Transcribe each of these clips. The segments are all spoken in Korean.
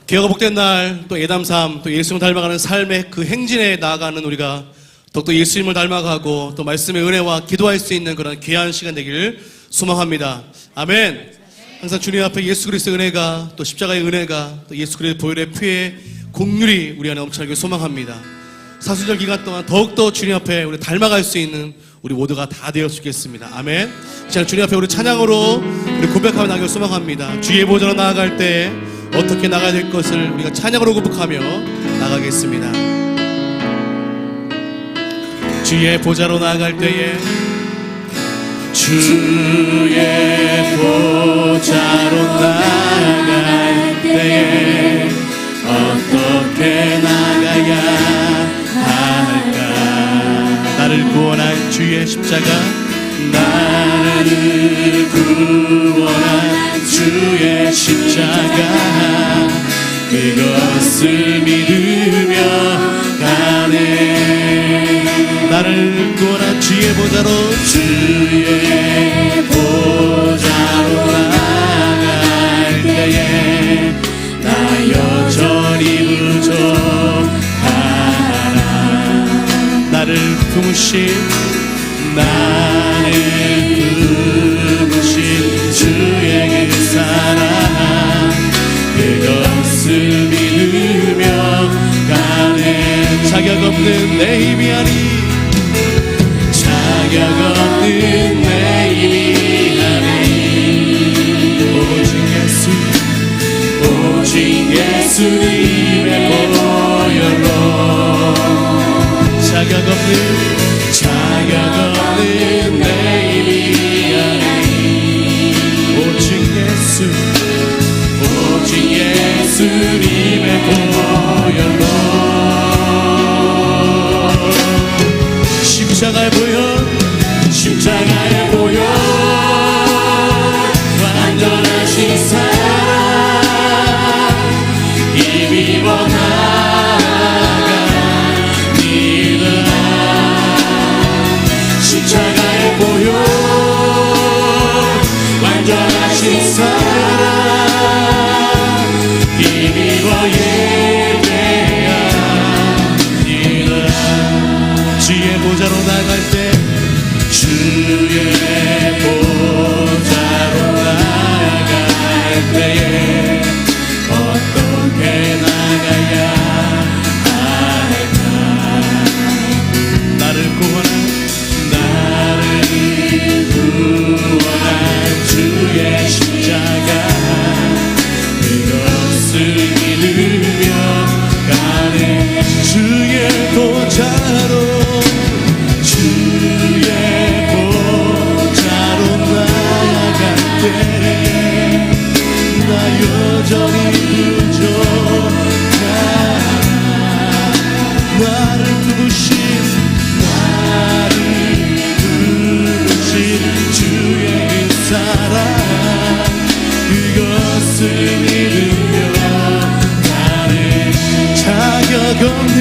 개혁가 복된 날, 또 예담삼, 또 예수님을 닮아가는 삶의 그 행진에 나아가는 우리가 더욱더 예수님을 닮아가고 또 말씀의 은혜와 기도할 수 있는 그런 귀한 시간 되기를 소망합니다. 아멘. 항상 주님 앞에 예수 그리스도의 은혜가, 또 십자가의 은혜가, 또 예수 그리스도의 보혈의 피의 공률이 우리 안에 넘쳐나길 소망합니다. 사순절 기간 동안 더욱더 주님 앞에 우리 닮아갈 수 있는 우리 모두가 다 되었을 수 있겠습니다. 아멘. 자, 주님 앞에 우리 찬양으로 우리 고백하며 나가길 소망합니다. 주의 보좌로 나아갈 때 어떻게 나가야 될 것을 우리가 찬양으로 고백하며 나가겠습니다. 주의 보좌로 나아갈 때에, 주의 보좌로 나아갈 때에 어떻게 나가야 할까? 나를 구원한 주의 십자가, 나를 구원한 주의 십자가, 그것을 믿으며 가네. 나를 구원한 주의 보좌로, 주의 보좌로 나아갈 때에 나 여전히 부족하나. 나를 품으신, 나를 품으신 주의 그 사랑, 그것을 믿으며 가네. 자격 없는 내 힘이 아니, 자격 없는 내 힘이 아니, 오직 예수님의 보혈로. 자격 없는 내 힘이 아니, 오직 예수님의 보혈로. 십자가의 보혈, 십자가의 보혈, 완전하신 사랑, 힘입어 나아가 믿으라. 십자가의 보혈, 완전하신 사랑, 힘입어 예배하 믿으라. 주의 보좌로 나갈 때, 주의 보좌로 나갈 때에 어떻게 나가야 할까? 나를 구원한 주의 십자가, 그것을 믿으며 가네. 주의 보좌로, 주의 보좌로 나아갈 때에 나 여전히 부족하나. 나를 부으신 주의 그 사랑, 그것을 믿으며 가네. 자격 없는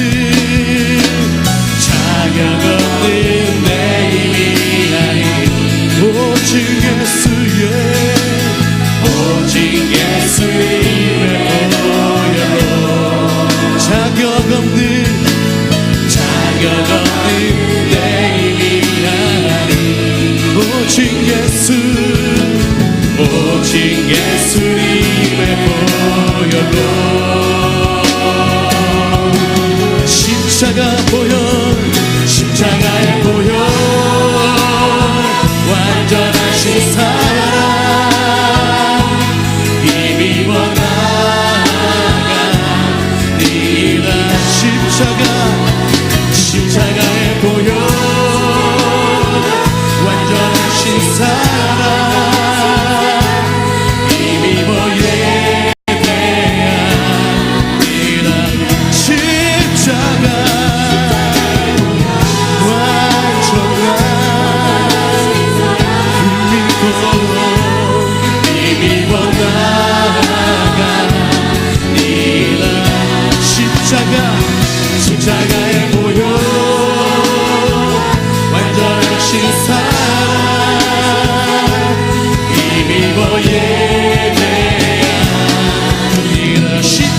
내 힘이 아니, 오직 예수님의 보혈.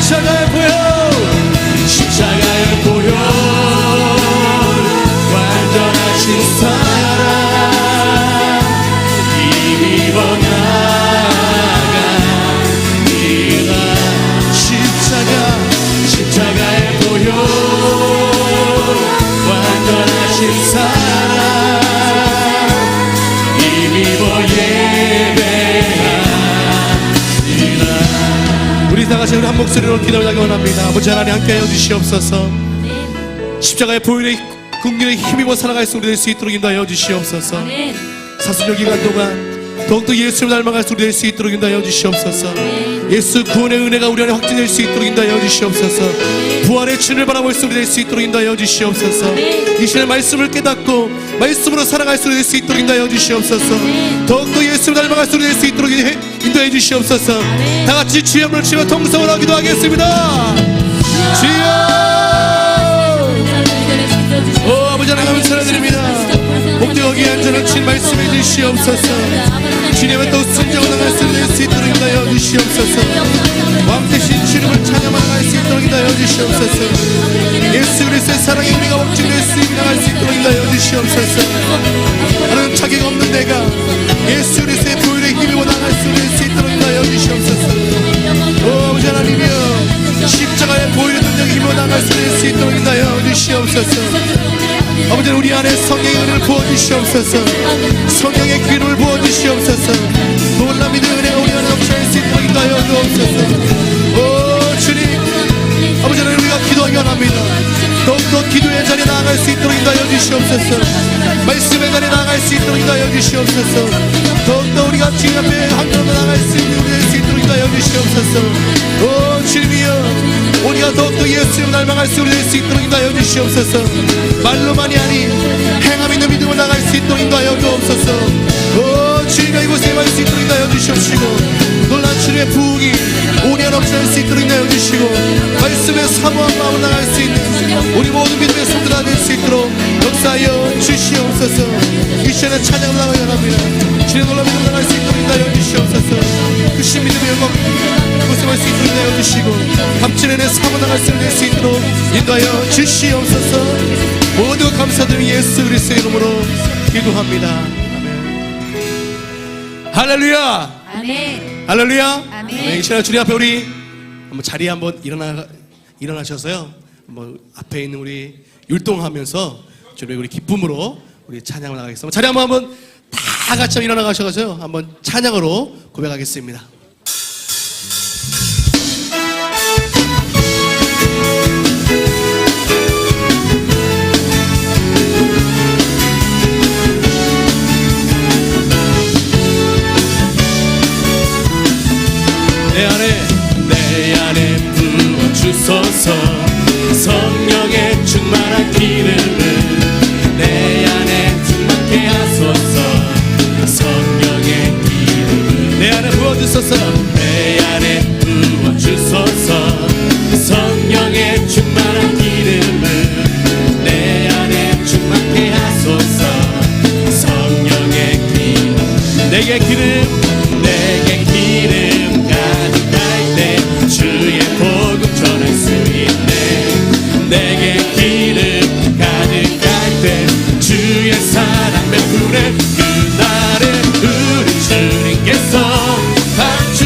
십자가의 보혈, 십자가의 보혈, 완전하신 사랑 힘입어 나가리라. 십자가의 보혈, 완전하신 사랑 힘입어 예배하리라. 우리 다 같이 한 목소리로 기도하기 원합니다. 아버지 하나님 함께하여 주시옵소서. 십자가의 보혈의 긍휼에 힘입어 살아갈 수 될 수 있도록 인도하여 주시옵소서. 사순절 기간 동안 더욱더 예수를 닮아갈 수 될 수 있도록 인도하여 주시옵소서. 예수 구원의 은혜가 우리 안에 확진될 수 있도록 인도하여 주시옵소서. 부활의 진을 바라볼 수 될 수 있도록 인도하여 주시옵소서. 이 시간에 말씀을 깨닫고 말씀으로 살아갈 수 될 수 있도록 인도하여 주시옵소서. 더욱더 예수를 닮아갈 수 될 수 있도록 인도해 주시옵소서. 다 같이 주의 이름으로 치며 통성으로 기도하겠습니다. 주여, 오 아버지 하나님 감사드립니다. 목대 여기 앉아는 친 말씀해 주시옵소서. 주님의 또 순종을 나갈 수 있도록 인도하여 주시옵소서. 왕 대신 주님을 찬양하며 나갈 수 있도록 인도하여 주시옵소서. 예수 그리스도의 사랑의 의미가 확증될 수 있게 나갈 수 있도록 인도하여 주시옵소서. 하나님 자격 없는 내가 예수 그리스도의 보혈에 힘입어 나갈 수 있도록 인도하여 주시옵소서. 오 아버지 하나님이여, 십자가의 보혈의 능력에 힘입어 나갈 수 있도록 인도하여 주시옵소서. 아버지 우리 안에 성령의 은혜를 부어주시옵소서. 성령의 기름을 부어주시옵소서. 놀라운 믿음의 은혜가 우리 안에 넘쳐날 수 있도록 인도하여 주옵소서. 오 주님, 아버지 하나님 우리가 기도하기 원합니다. 더욱더 기도의 자리에 나아갈 수 있도록 인도하여 주시옵소서. 말씀의 자리에 나아갈 수 있도록 인도하여 주시옵소서. 더욱더 우리가 주님 앞에 한 걸음 나아갈 수 있도록 인도하여 주시옵소서. 오 주님이여, 우리가 더욱더 예수님을 닮아갈 수 있도록 인도하여 주시옵소서. 말로만이 아닌 행함 있는 믿음을 나갈 수 있도록 인도하여 주옵소서. 오 주님의 이곳에 임할 수 있도록 인도하여 주시옵시고, 놀란 주님의 부흥이 우리 안에 넘쳐날 수 있도록 인도하여 주시고, 말씀의 사모한 마음을 나갈 수 있는 우리 모든 믿음의 성도가 될 수 있도록 역사하여 주시옵소서. 이 시간에 찬양을 나가야 합니다. 주님의 놀라운 믿음을 나갈 수 있도록 인도하여 주시옵소서. 그 신믿음의 영광 이곳에 임할 수 있도록 인도하여 주시고, 값진 은혜 사모 나갈 수 있도록 인도하여 주시옵소서. 모두 감사드리며 예수 그리스도의 이름으로 기도합니다. 아멘. 할렐루야. 아멘. 할렐루야. 아멘. 네, 이 시간 주님 앞에 우리 한번 자리에 한번 일어나셔서요. 뭐 앞에 있는 우리 율동하면서 주님의 우리 기쁨으로 우리 찬양을 나가겠습니다. 자리 한번 다 같이 일어나 가셔서 한번 찬양으로 고백하겠습니다. 내 안에 부어주소서. 성령의 충만한 기름을 내 안에 충만케 하소서. 성령의 기름을 내 안에 부어주소서. 내 안에 부어주소서. 성령의 충만한 기름을 내 안에 충만케 하소서. 성령의 기름, 내게 기름 가득할 때 주의 복음 전할 수 있네. 내게 기름 가득할 때 주의 사랑 베푸네. 그날에 우리 주님께서 감추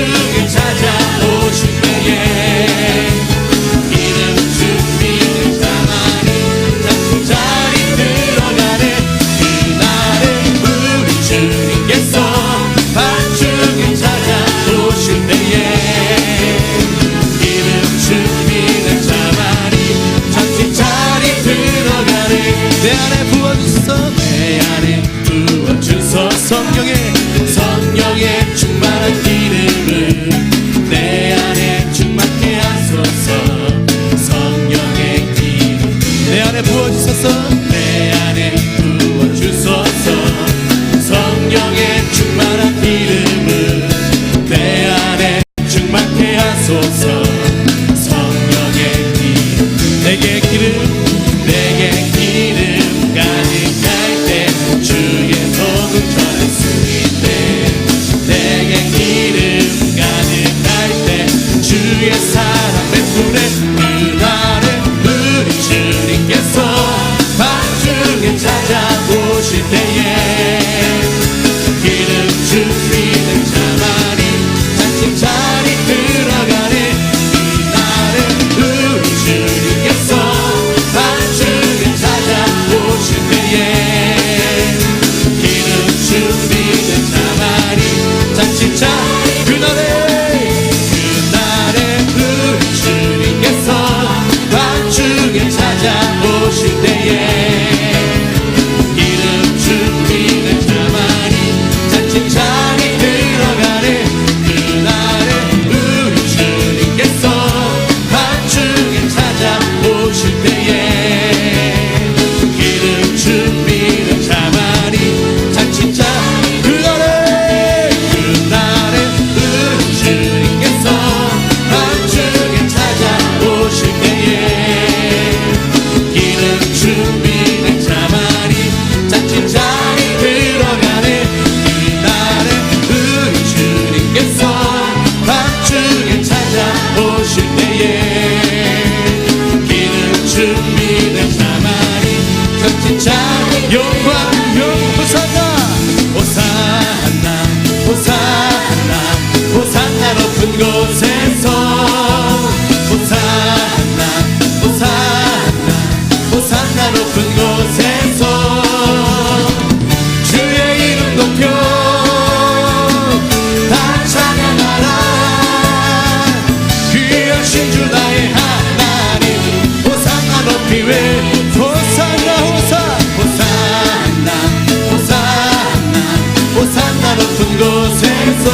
곳에서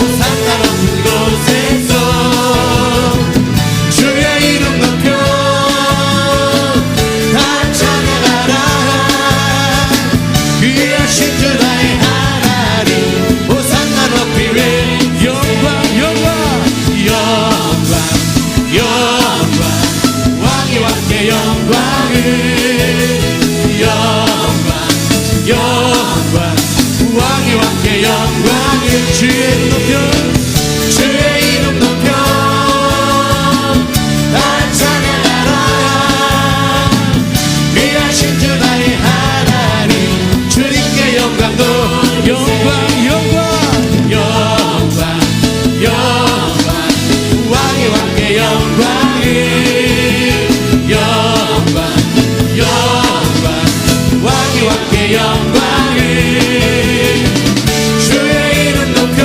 호산나 높은 곳에서 주의 이름 높여 다 찬양하라. 귀하신 주 나의 하나님 호산나 높이 위 영광 왕이 왕께 영광을 왕이 왕께 영광을 주의 이름 높여 다 찬양하라. 귀하신 주 나의 하나님 주님께 영광도 영광 왕이 왕께 영광을 왕이 왕께 영광을 주의 이름 높여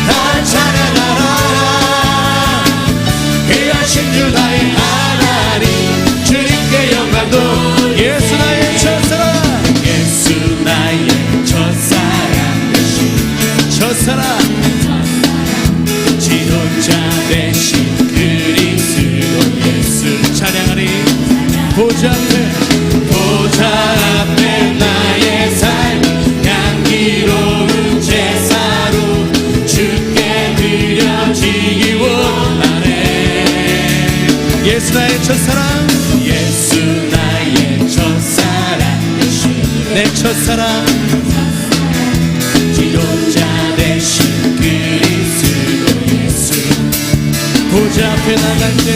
다 찬양하라. 귀하신 주 나의 하나님 주님께 영광도 예수 나의 첫사랑 되신 첫사랑 지도자 되신 그리스도 예수 찬양하리. 보좌 앞에 나의 삶 향기로운 제사로 주께 드려지기 원하네. 예수 나의 첫사랑 되신 내 첫사랑 지도자 되신 그리스도 예수 보좌 앞에 나갈 때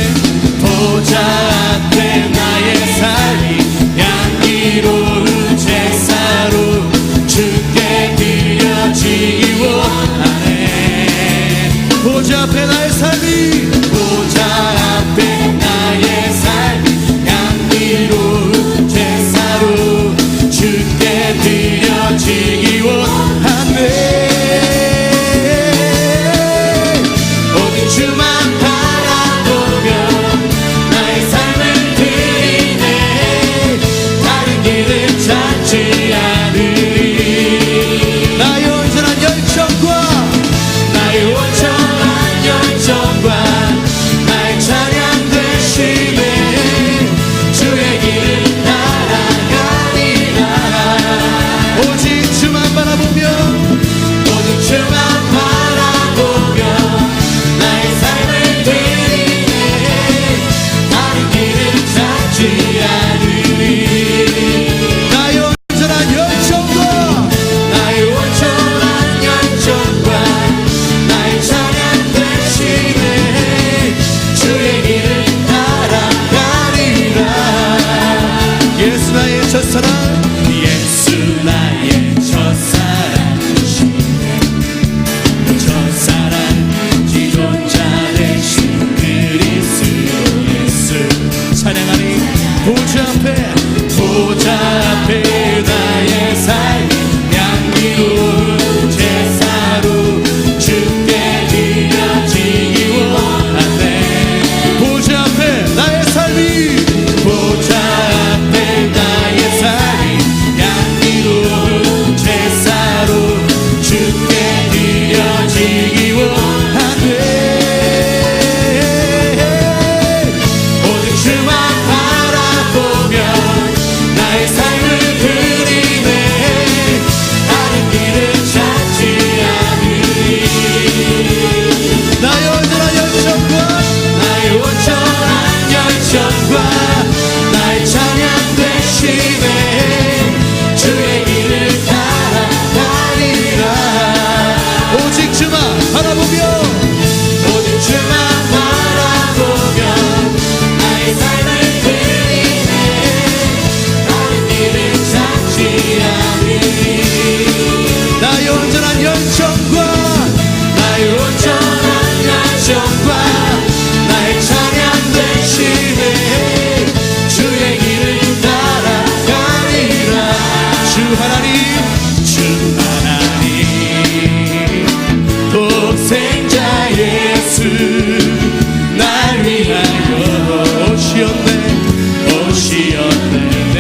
보좌 앞에 나의 삶이 향기로운 제사로 주께 드려지기 원하네. 보좌 앞에 나의 삶이 향기로운 제사로 주께 드려지기 원하네. 오직 주만 바라보며 나의 삶을 드리네. 다른 길을 찾지 않으리. 나의 온전한 열정과 나의 찬양 되시네. 주의 길을 따라가리라. 오직 주만 바라보며 나의 삶을 드리네. 다른 길을 찾지 않으리. 나의 온전한 열정과 나의 찬양 되시네. 주의 길을 따라가리라. 예수 나의 첫사랑 지도자 되신 그리스도 예수 찬양하니. 보좌 앞에 나의 삶 향기로운 제사로 주께 드려지기 원하네. 보좌 앞에 나의 삶이 향기로운 제사로 주께 드려지기 원하네. 오직 주만 바라보며 나의 삶을 드리네. 다른 길을 찾지 않으리. 나의 온전한 열정과 나의 찬양 되시네. 주의 길을 따라가리라. 오직 주만 바라보며 나의 삶을 드리네. 다른 길을 찾지 않으리. 나의 온전한 열정과 나의 찬양 되시네. 주의 길을 따라가리라. 주 하나님 독생자 예수 날 위하여 오시었네. 내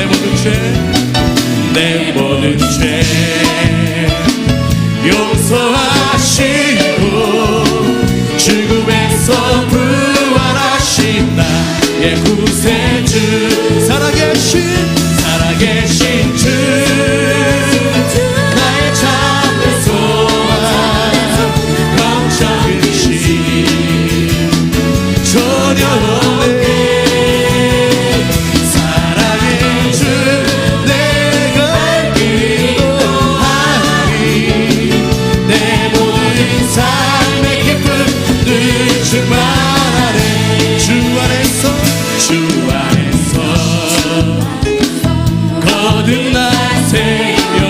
용서하시고 죽음에서 부활하신 나의 구세주 살아계신 주 나의 참된 소망 걱정이시 전혀 없네 사랑의 주 내가 기도하니 내 모든 삶의 기쁨들 충만하네 주 안에서 거듭난 생명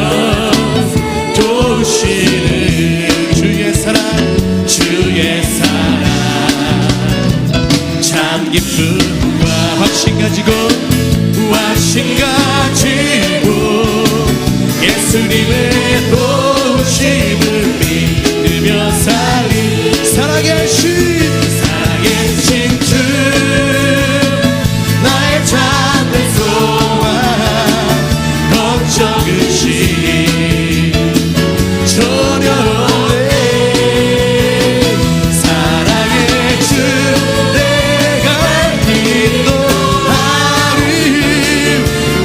도우시는 주의 사랑 참 기쁨과 확신 가지고 예수님의 도우심을 믿으며 살리 살아계신 주 나의 참된 소망 걱정이시 전혀 없네 사랑의 주 내가 기도하리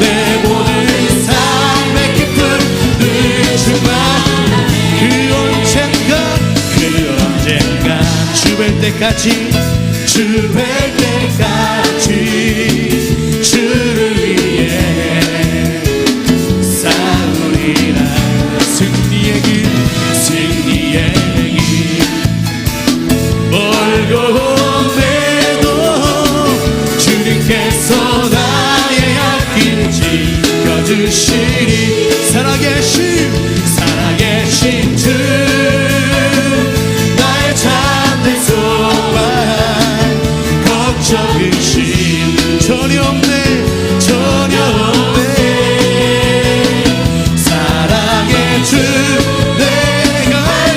내 모든 삶의 기쁨들 충만 그 언젠가 주 뵐 때까지 주를 위해 싸우리라 승리의 길 멀고 험해도 주님께서 나의 앞길을 지켜주시리 살아계신 주 나의 참된 소망 걱정이신 전혀 없네 사랑의 주 내가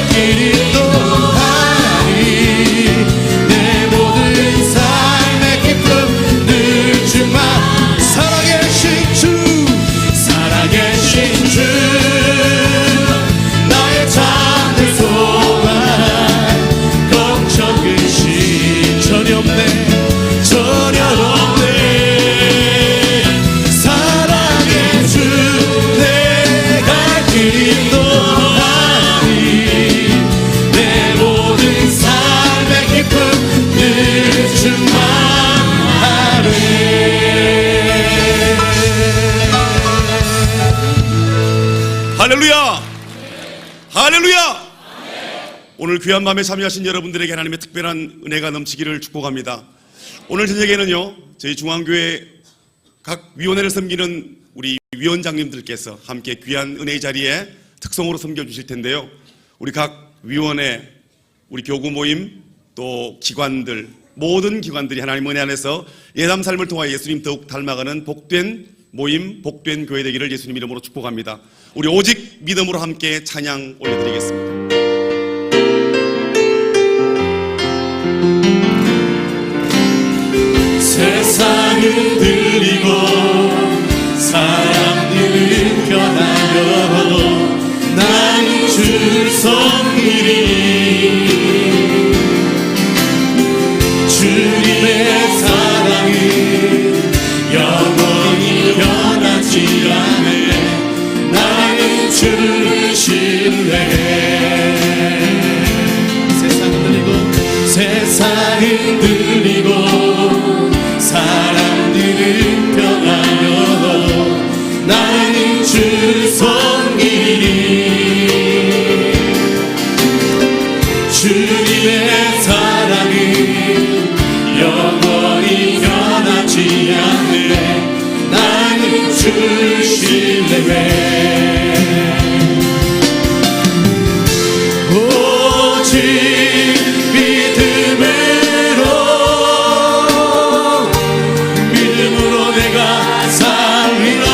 길이 또하니 내 모든 삶의 기쁨 늘 충만 살아계신 주 나의 참된 소망 걱정이신 전혀 없네 사랑의 주 내가 기도하니 내 모든 삶의 기쁨 늘 충만하네 할렐루야 할렐루야 오늘 귀한 밤에 참여하신 여러분들에게 하나님의 특별한 은혜가 넘치기를 축복합니다. 오늘 저녁에는요 저희 중앙교회 각 위원회를 섬기는 우리 위원장님들께서 함께 귀한 은혜의 자리에 특성으로 섬겨주실 텐데요 우리 각 위원회 우리 교구 모임 또 기관들 모든 기관들이 하나님 은혜 안에서 예담 삶을 통하여 예수님 더욱 닮아가는 복된 모임 복된 교회 되기를 예수님 이름으로 축복합니다. 우리 오직 믿음으로 함께 찬양 올려드리겠습니다. 세상은 들리고 사람들은 변하려도 나는 주를 섬기리 주님의 사랑은 영원히 변하지 않네 나는 주를 신뢰해 세상은 들리고 사람들은 변하려도 나는 주를 섬기리 주님의 사랑은 영원히 변하지 않네 나는 주를 신뢰해 오직 믿음으로 내가 살리라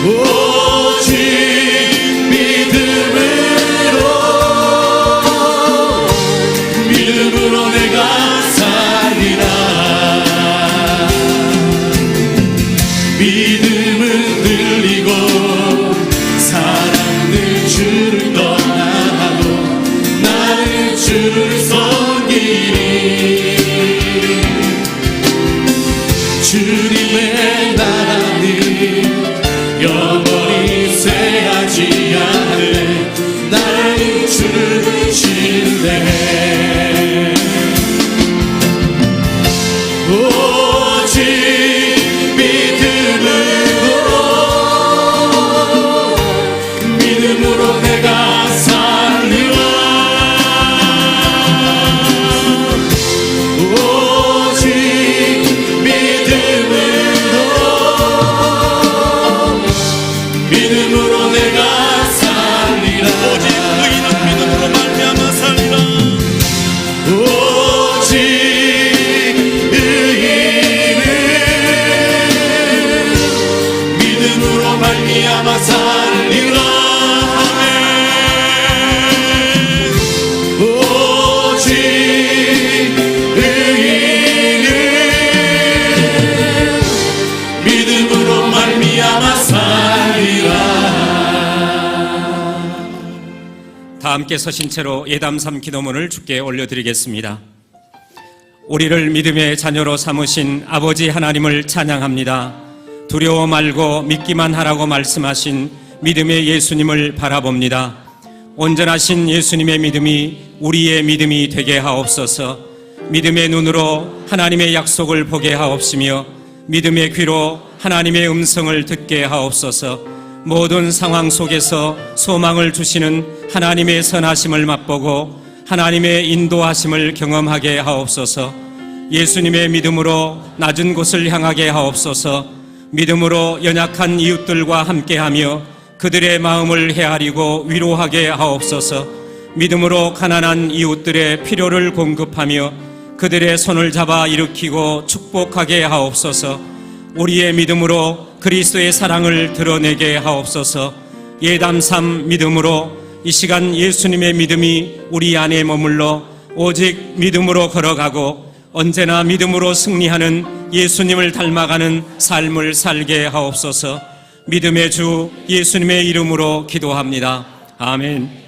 오직 믿음으로 내가 살리라 믿음으로 내가 살리라. 오직 의인은 믿음으로 말미암아 살리라. 오직 의인은 믿음으로 말미암아 살리라. 오직 의인은 믿음으로 말미암아 살리라. 다 함께 서신 채로 예담3 기도문을 주께 올려드리겠습니다. 우리를 믿음의 자녀로 삼으신 아버지 하나님을 찬양합니다. 두려워 말고 믿기만 하라고 말씀하신 믿음의 예수님을 바라봅니다. 온전하신 예수님의 믿음이 우리의 믿음이 되게 하옵소서. 믿음의 눈으로 하나님의 약속을 보게 하옵시며 믿음의 귀로 하나님의 음성을 듣게 하옵소서. 모든 상황 속에서 소망을 주시는 하나님의 선하심을 맛보고 하나님의 인도하심을 경험하게 하옵소서. 예수님의 믿음으로 낮은 곳을 향하게 하옵소서. 믿음으로 연약한 이웃들과 함께하며 그들의 마음을 헤아리고 위로하게 하옵소서. 믿음으로 가난한 이웃들의 필요를 공급하며 그들의 손을 잡아 일으키고 축복하게 하옵소서. 우리의 믿음으로 그리스도의 사랑을 드러내게 하옵소서. 예담3 믿음으로 이 시간 예수님의 믿음이 우리 안에 머물러 오직 믿음으로 걸어가고 언제나 믿음으로 승리하는 예수님을 닮아가는 삶을 살게 하옵소서. 믿음의 주 예수님의 이름으로 기도합니다. 아멘.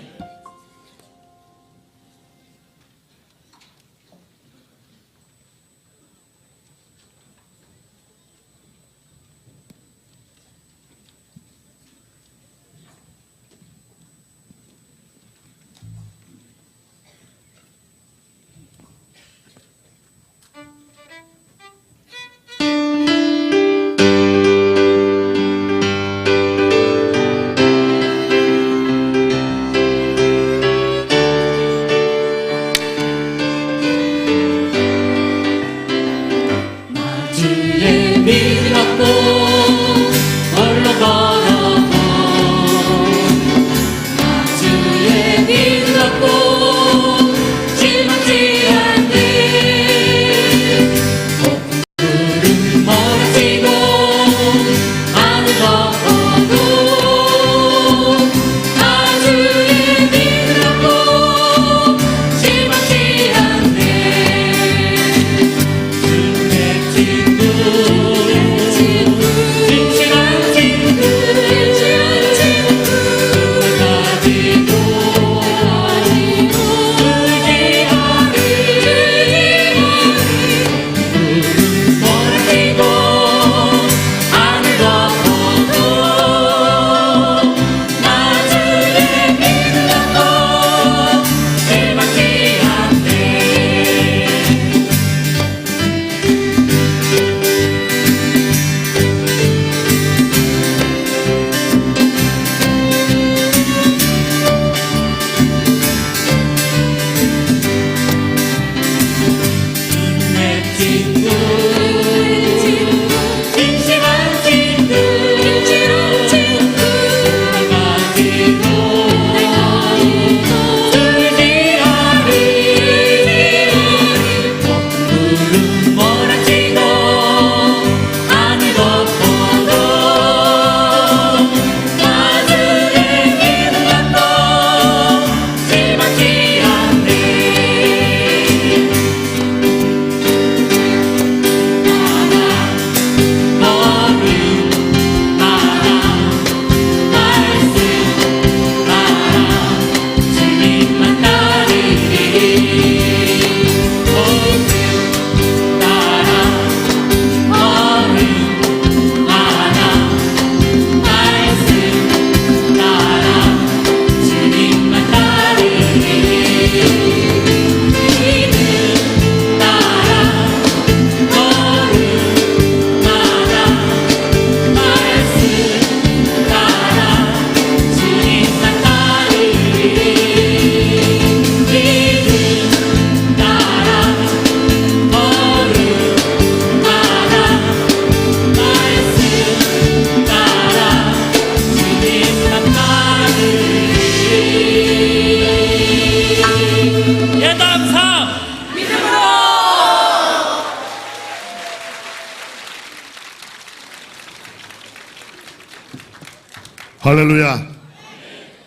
할렐루야.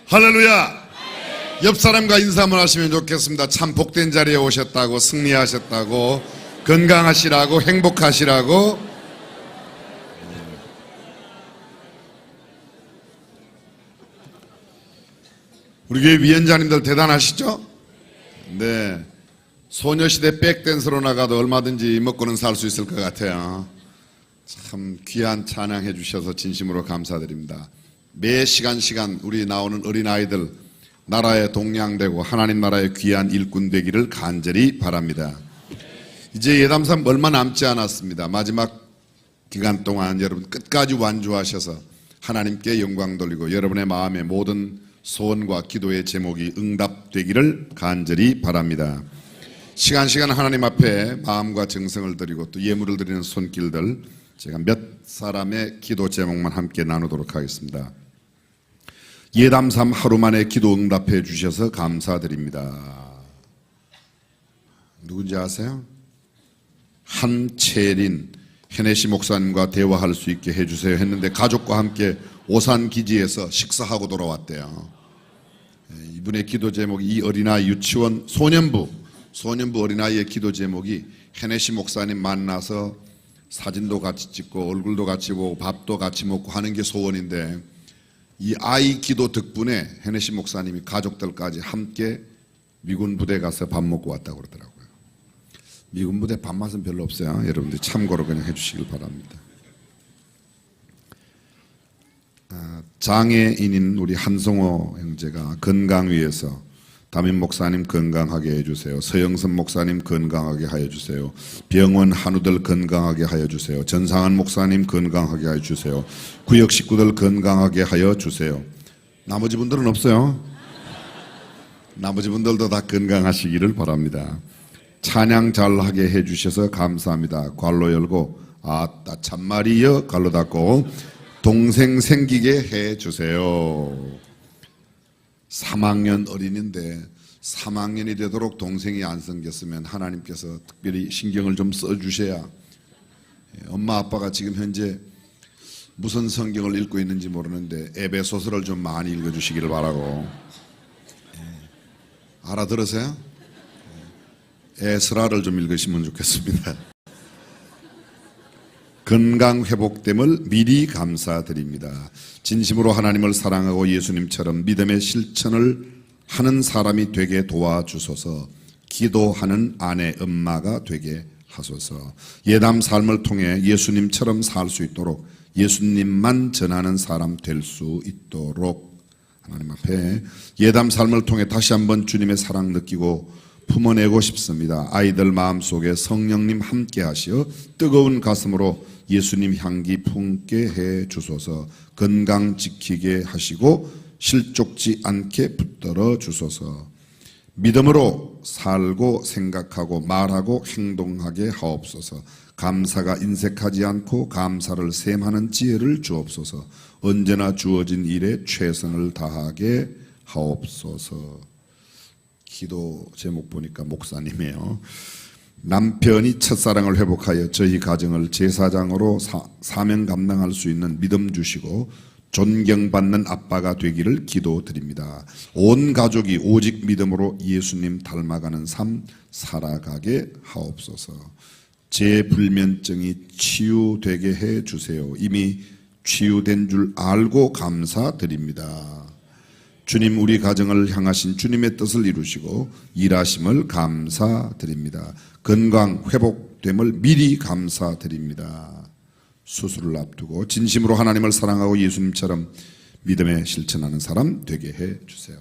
할렐루야. 옆 사람과 인사 한번 하시면 좋겠습니다. 참 복된 자리에 오셨다고, 승리하셨다고, 건강하시라고, 행복하시라고. 우리 교회 위원장님들 대단하시죠? 네. 소녀시대 백댄서로 나가도 얼마든지 먹고는 살 수 있을 것 같아요. 참 귀한 찬양해 주셔서 진심으로 감사드립니다. 매 시간 우리 나오는 어린아이들 나라에 동량되고 하나님 나라의 귀한 일꾼 되기를 간절히 바랍니다. 이제 예담삼 얼마 남지 않았습니다. 마지막 기간 동안 여러분 끝까지 완주하셔서 하나님께 영광 돌리고 여러분의 마음의 모든 소원과 기도의 제목이 응답되기를 간절히 바랍니다. 시간 하나님 앞에 마음과 정성을 드리고 또 예물을 드리는 손길들, 제가 몇 사람의 기도 제목만 함께 나누도록 하겠습니다. 예담삼 하루 만에 기도 응답해 주셔서 감사드립니다. 누군지 아세요? 한채린 헤네시 목사님과 대화할 수 있게 해주세요 했는데 가족과 함께 오산 기지에서 식사하고 돌아왔대요. 이분의 기도 제목이 이 어린아이 유치원 소년부 어린아이의 기도 제목이 헤네시 목사님 만나서 사진도 같이 찍고 얼굴도 같이 보고 밥도 같이 먹고 하는 게 소원인데, 이 아이 기도 덕분에 헤네시 목사님이 가족들까지 함께 미군 부대 가서 밥 먹고 왔다고 그러더라고요. 미군 부대 밥맛은 별로 없어요. 여러분들 참고로 그냥 해주시길 바랍니다. 장애인인 우리 한성호 형제가 건강 위해서 담임 목사님 건강하게 해주세요. 서영선 목사님 건강하게 하여 주세요. 병원 한우들 건강하게 하여 주세요. 전상한 목사님 건강하게 하여 주세요. 구역 식구들 건강하게 하여 주세요. 나머지 분들은 없어요. 나머지 분들도 다 건강하시기를 바랍니다. 찬양 잘하게 해주셔서 감사합니다. 괄로 열고 아따 참말이여 괄로 닫고 동생 생기게 해주세요. 3학년 어린인데 3학년이 되도록 동생이 안 생겼으면 하나님께서 특별히 신경을 좀 써주셔야. 엄마 아빠가 지금 현재 무슨 성경을 읽고 있는지 모르는데 에베소서를 좀 많이 읽어주시기를 바라고. 알아들으세요? 에스라를 좀 읽으시면 좋겠습니다. 건강 회복됨을 미리 감사드립니다. 진심으로 하나님을 사랑하고 예수님처럼 믿음의 실천을 하는 사람이 되게 도와주소서. 기도하는 아내 엄마가 되게 하소서. 예담 삶을 통해 예수님처럼 살 수 있도록, 예수님만 전하는 사람 될 수 있도록 하나님 앞에 예담 삶을 통해 다시 한번 주님의 사랑 느끼고 품어내고 싶습니다. 아이들 마음속에 성령님 함께 하시어 뜨거운 가슴으로 예수님 향기 품게 해 주소서. 건강 지키게 하시고 실족지 않게 붙들어 주소서. 믿음으로 살고 생각하고 말하고 행동하게 하옵소서. 감사가 인색하지 않고 감사를 셈하는 지혜를 주옵소서. 언제나 주어진 일에 최선을 다하게 하옵소서. 기도 제목 보니까 목사님이에요. 남편이 첫사랑을 회복하여 저희 가정을 제사장으로 사명 감당할 수 있는 믿음 주시고 존경받는 아빠가 되기를 기도드립니다. 온 가족이 오직 믿음으로 예수님 닮아가는 삶 살아가게 하옵소서. 제 불면증이 치유되게 해주세요. 이미 치유된 줄 알고 감사드립니다. 주님, 우리 가정을 향하신 주님의 뜻을 이루시고 일하심을 감사드립니다. 건강 회복됨을 미리 감사드립니다. 수술을 앞두고 진심으로 하나님을 사랑하고 예수님처럼 믿음에 실천하는 사람 되게 해주세요.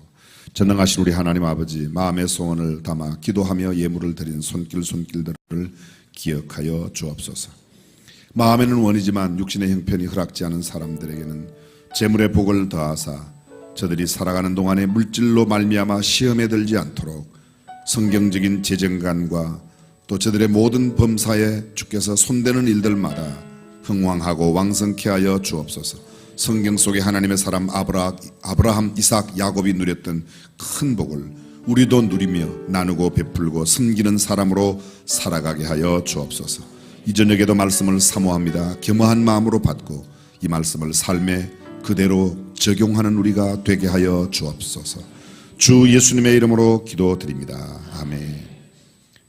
전능하신 우리 하나님 아버지, 마음의 소원을 담아 기도하며 예물을 드린 손길들을 기억하여 주옵소서. 마음에는 원이지만 육신의 형편이 허락지 않은 사람들에게는 재물의 복을 더하사 저들이 살아가는 동안에 물질로 말미암아 시험에 들지 않도록 성경적인 재정관과 또 저들의 모든 범사에 주께서 손대는 일들마다 흥왕하고 왕성케 하여 주옵소서. 성경 속에 하나님의 사람 아브라함, 이삭, 야곱이 누렸던 큰 복을 우리도 누리며 나누고 베풀고 섬기는 사람으로 살아가게 하여 주옵소서. 이 저녁에도 말씀을 사모합니다. 겸허한 마음으로 받고 이 말씀을 삶에 그대로 적용하는 우리가 되게 하여 주옵소서. 주 예수님의 이름으로 기도드립니다. 아멘.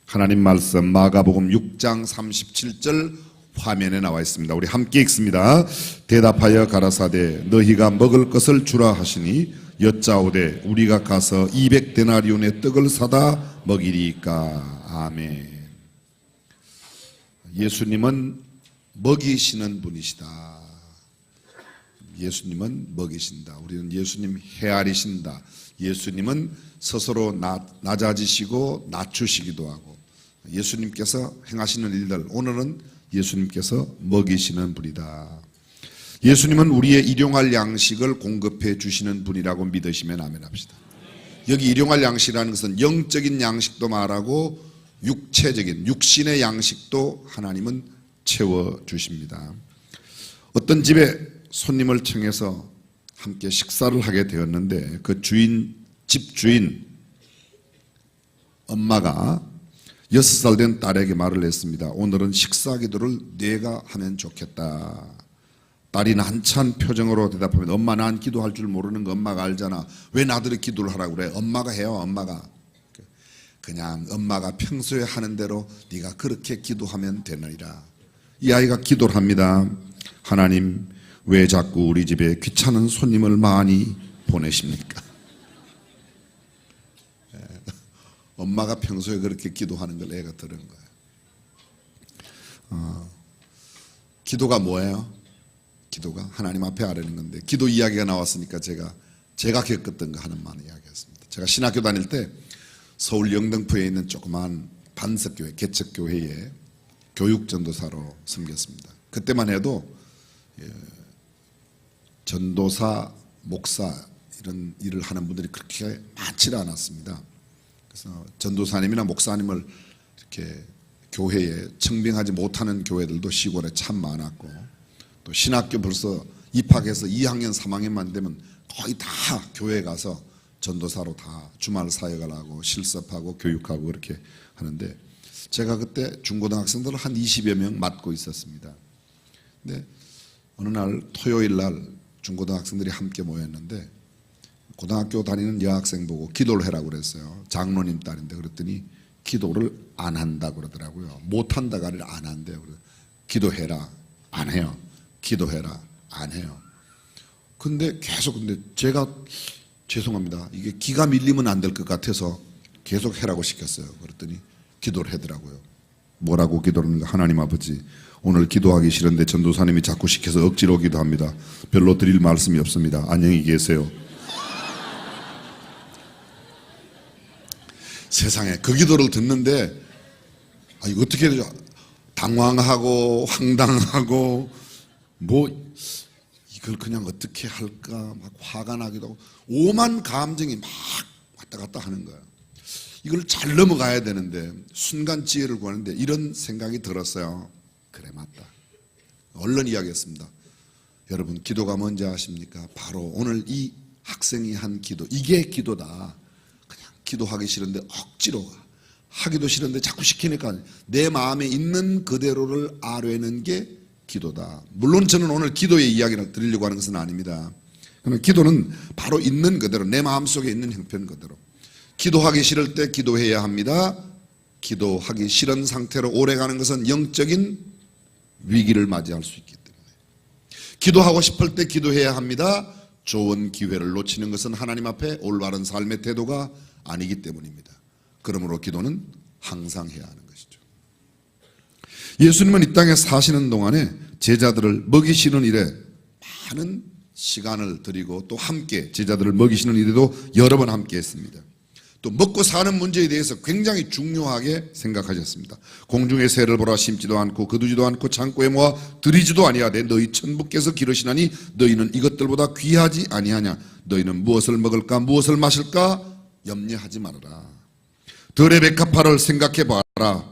하나님 말씀 마가복음 6장 37절 화면에 나와 있습니다. 우리 함께 읽습니다. 대답하여 가라사대 너희가 먹을 것을 주라 하시니 여짜오되 우리가 가서 200데나리온의 떡을 사다 먹이리까. 아멘. 예수님은 먹이시는 분이시다. 예수님은 먹이신다. 우리는 예수님 헤아리신다. 예수님은 스스로 낮아지시고 낮추시기도 하고 예수님께서 행하시는 일들, 오늘은 예수님께서 먹이시는 분이다. 예수님은 우리의 일용할 양식을 공급해 주시는 분이라고 믿으시면 아멘 합시다. 여기 일용할 양식이라는 것은 영적인 양식도 말하고 육체적인 육신의 양식도 하나님은 채워주십니다. 어떤 집에 손님을 청해서 함께 식사를 하게 되었는데 그 집 주인 엄마가 6살 된 딸에게 말을 했습니다. 오늘은 식사 기도를 네가 하면 좋겠다. 딸이 난처한 표정으로 대답하면 엄마 난 기도할 줄 모르는 거 엄마가 알잖아. 왜 나들이 기도를 하라고 그래? 엄마가 해요. 엄마가. 그냥 엄마가 평소에 하는 대로 네가 그렇게 기도하면 되느니라. 이 아이가 기도를 합니다. 하나님 왜 자꾸 우리 집에 귀찮은 손님을 많이 보내십니까? 엄마가 평소에 그렇게 기도하는 걸 애가 들은 거예요. 기도가 뭐예요? 기도가 하나님 앞에 아뢰는 건데 기도 이야기가 나왔으니까 제가 겪었던 거 하나만 이야기했습니다. 제가 신학교 다닐 때 서울 영등포에 있는 조그만 반석교회, 개척교회에 교육전도사로 섬겼습니다. 그때만 해도 전도사, 목사 이런 일을 하는 분들이 그렇게 많지 않았습니다. 그래서 전도사님이나 목사님을 이렇게 교회에 청빙하지 못하는 교회들도 시골에 참 많았고 또 신학교 벌써 입학해서 2학년, 3학년만 되면 거의 다 교회에 가서 전도사로 다 주말 사역을 하고 실습하고 교육하고 그렇게 하는데 제가 그때 중고등학생들을 한 20여 명 맡고 있었습니다. 근데 어느 날 토요일 날 중고등학생들이 함께 모였는데 고등학교 다니는 여학생 보고 기도를 해라고 그랬어요. 장로님 딸인데 그랬더니 기도를 안 한다 그러더라고요. 못 한다가 아니라 안 한대요. 기도해라. 안 해요. 기도해라. 안 해요. 근데 제가 죄송합니다. 이게 기가 밀리면 안 될 것 같아서 계속 해라고 시켰어요. 그랬더니 기도를 하더라고요. 뭐라고 기도를 하는가? 하나님 아버지 오늘 기도하기 싫은데 전도사님이 자꾸 시켜서 억지로 기도합니다. 별로 드릴 말씀이 없습니다. 안녕히 계세요. 세상에 그 기도를 듣는데 이거 어떻게 해야 되죠? 당황하고 황당하고 이걸 그냥 어떻게 할까 막 화가 나기도 하고 오만 감정이 막 왔다 갔다 하는 거예요. 이걸 잘 넘어가야 되는데 순간 지혜를 구하는데 이런 생각이 들었어요. 그래 맞다. 얼른 이야기했습니다. 여러분 기도가 뭔지 아십니까? 바로 오늘 이 학생이 한 기도, 이게 기도다. 그냥 기도하기 싫은데 억지로 하기도 싫은데 자꾸 시키니까 내 마음에 있는 그대로를 아뢰는 게 기도다. 물론 저는 오늘 기도의 이야기를 드리려고 하는 것은 아닙니다. 그러나 기도는 바로 있는 그대로 내 마음속에 있는 형편 그대로. 기도하기 싫을 때 기도해야 합니다. 기도하기 싫은 상태로 오래가는 것은 영적인 위기를 맞이할 수 있기 때문에 기도하고 싶을 때 기도해야 합니다. 좋은 기회를 놓치는 것은 하나님 앞에 올바른 삶의 태도가 아니기 때문입니다. 그러므로 기도는 항상 해야 하는 것이죠. 예수님은 이 땅에 사시는 동안에 제자들을 먹이시는 일에 많은 시간을 들이고 또 함께 제자들을 먹이시는 일에도 여러 번 함께 했습니다. 또 먹고 사는 문제에 대해서 굉장히 중요하게 생각하셨습니다. 공중의 새를 보라 심지도 않고 거두지도 않고 창고에 모아 들이지도 아니하되 너희 천부께서 기르시나니 너희는 이것들보다 귀하지 아니하냐. 너희는 무엇을 먹을까 무엇을 마실까 염려하지 말아라. 들의 백합화를 생각해 봐라.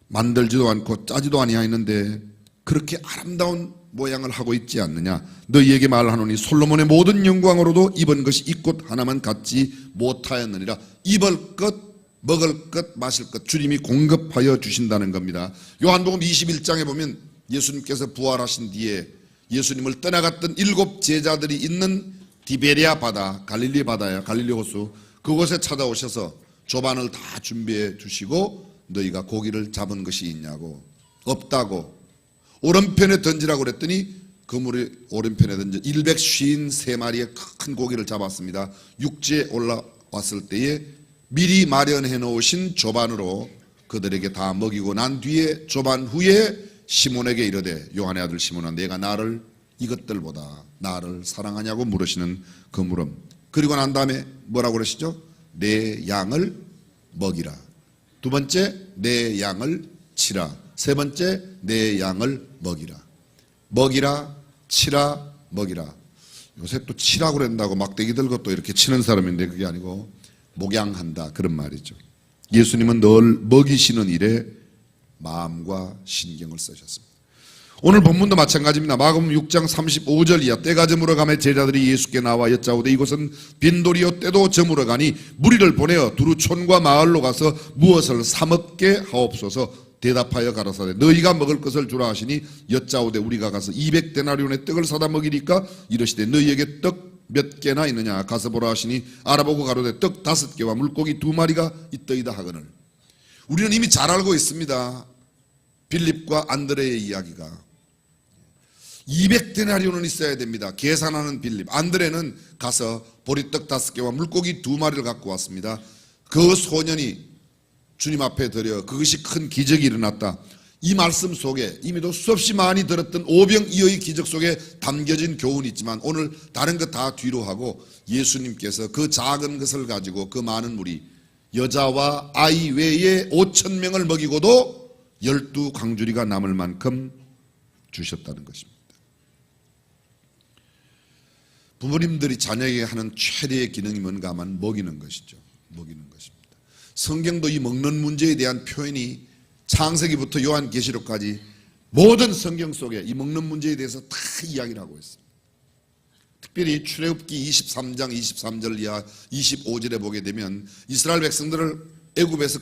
만들지도 않고 짜지도 아니하였는데 그렇게 아름다운 모양을 하고 있지 않느냐. 너희에게 말하노니 솔로몬의 모든 영광으로도 입은 것이 이 꽃 하나만 갖지 못하였느니라. 입을 것, 먹을 것, 마실 것 주님이 공급하여 주신다는 겁니다. 요한복음 21장에 보면 예수님께서 부활하신 뒤에 예수님을 떠나갔던 7 제자들이 있는 디베리아 바다, 갈릴리 바다야, 갈릴리 호수, 그곳에 찾아오셔서 조반을 다 준비해 주시고 너희가 고기를 잡은 것이 있냐고. 없다고. 오른편에 던지라고 그랬더니 그물이 오른편에 던져 153마리의 큰 고기를 잡았습니다. 육지에 올라왔을 때에 미리 마련해 놓으신 조반으로 그들에게 다 먹이고 난 뒤에 조반 후에 시몬에게 이르되, 요한의 아들 시몬아, 내가 나를 이것들보다 나를 사랑하냐고 물으시는 그 물음. 그리고 난 다음에 뭐라고 그러시죠? 내 양을 먹이라. 두 번째, 내 양을 치라. 세 번째, 내 양을 먹이라. 먹이라, 치라, 먹이라. 요새 또 치라고 그런다고 막대기 들고 또 이렇게 치는 사람인데 그게 아니고 목양한다, 그런 말이죠. 예수님은 늘 먹이시는 일에 마음과 신경을 쓰셨습니다. 오늘 본문도 마찬가지입니다. 마가복음 6장 35절 이하. 때가 저물어가매 제자들이 예수께 나와 여짜오되 이곳은 빈돌이요 때도 저물어가니 무리를 보내어 두루 촌과 마을로 가서 무엇을 사 먹게 하옵소서. 대답하여 가라사대 너희가 먹을 것을 주라 하시니 여짜오되 우리가 가서 200데나리온의 떡을 사다 먹이리까. 이르시되 너희에게 떡 몇 개나 있느냐. 가서 보라 하시니 알아보고 가로되 떡 5개와 물고기 2마리가 있더이다 하거늘. 우리는 이미 잘 알고 있습니다. 빌립과 안드레의 이야기가 200데나리온은 있어야 됩니다. 계산하는 빌립. 안드레는 가서 보리떡 5개와 물고기 2마리를 갖고 왔습니다. 그 소년이 주님 앞에 드려 그것이 큰 기적이 일어났다. 이 말씀 속에 이미도 수없이 많이 들었던 오병이어의 기적 속에 담겨진 교훈이 있지만 오늘 다른 것 다 뒤로 하고 예수님께서 그 작은 것을 가지고 그 많은 무리, 여자와 아이 외에 5,000명을 먹이고도 12광주리가 남을 만큼 주셨다는 것입니다. 부모님들이 자녀에게 하는 최대의 기능이 뭔가 하면 먹이는 것이죠. 먹이는 것입니다. 성경도 이 먹는 문제에 대한 표현이 창세기부터 요한계시록까지 모든 성경 속에 이 먹는 문제에 대해서 다 이야기를 하고 있습니다. 특별히 출애굽기 23장 23절 이하 25절에 보게 되면 이스라엘 백성들을 애굽에서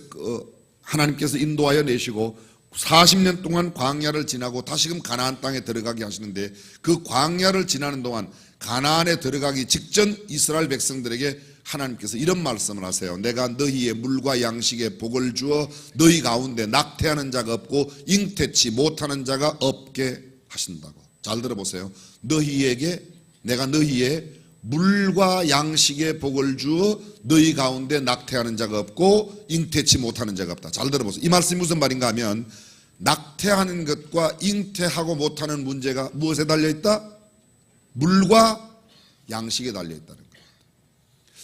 하나님께서 인도하여 내시고 40년 동안 광야를 지나고 다시금 가나안 땅에 들어가게 하시는데 그 광야를 지나는 동안 가나안에 들어가기 직전 이스라엘 백성들에게 하나님께서 이런 말씀을 하세요. 내가 너희의 물과 양식에 복을 주어 너희 가운데 낙태하는 자가 없고 잉태치 못하는 자가 없게 하신다고. 잘 들어보세요. 내가 너희의 물과 양식에 복을 주어 너희 가운데 낙태하는 자가 없고 잉태치 못하는 자가 없다. 잘 들어보세요. 이 말씀이 무슨 말인가 하면 낙태하는 것과 잉태하고 못하는 문제가 무엇에 달려있다? 물과 양식에 달려있다는 거예요.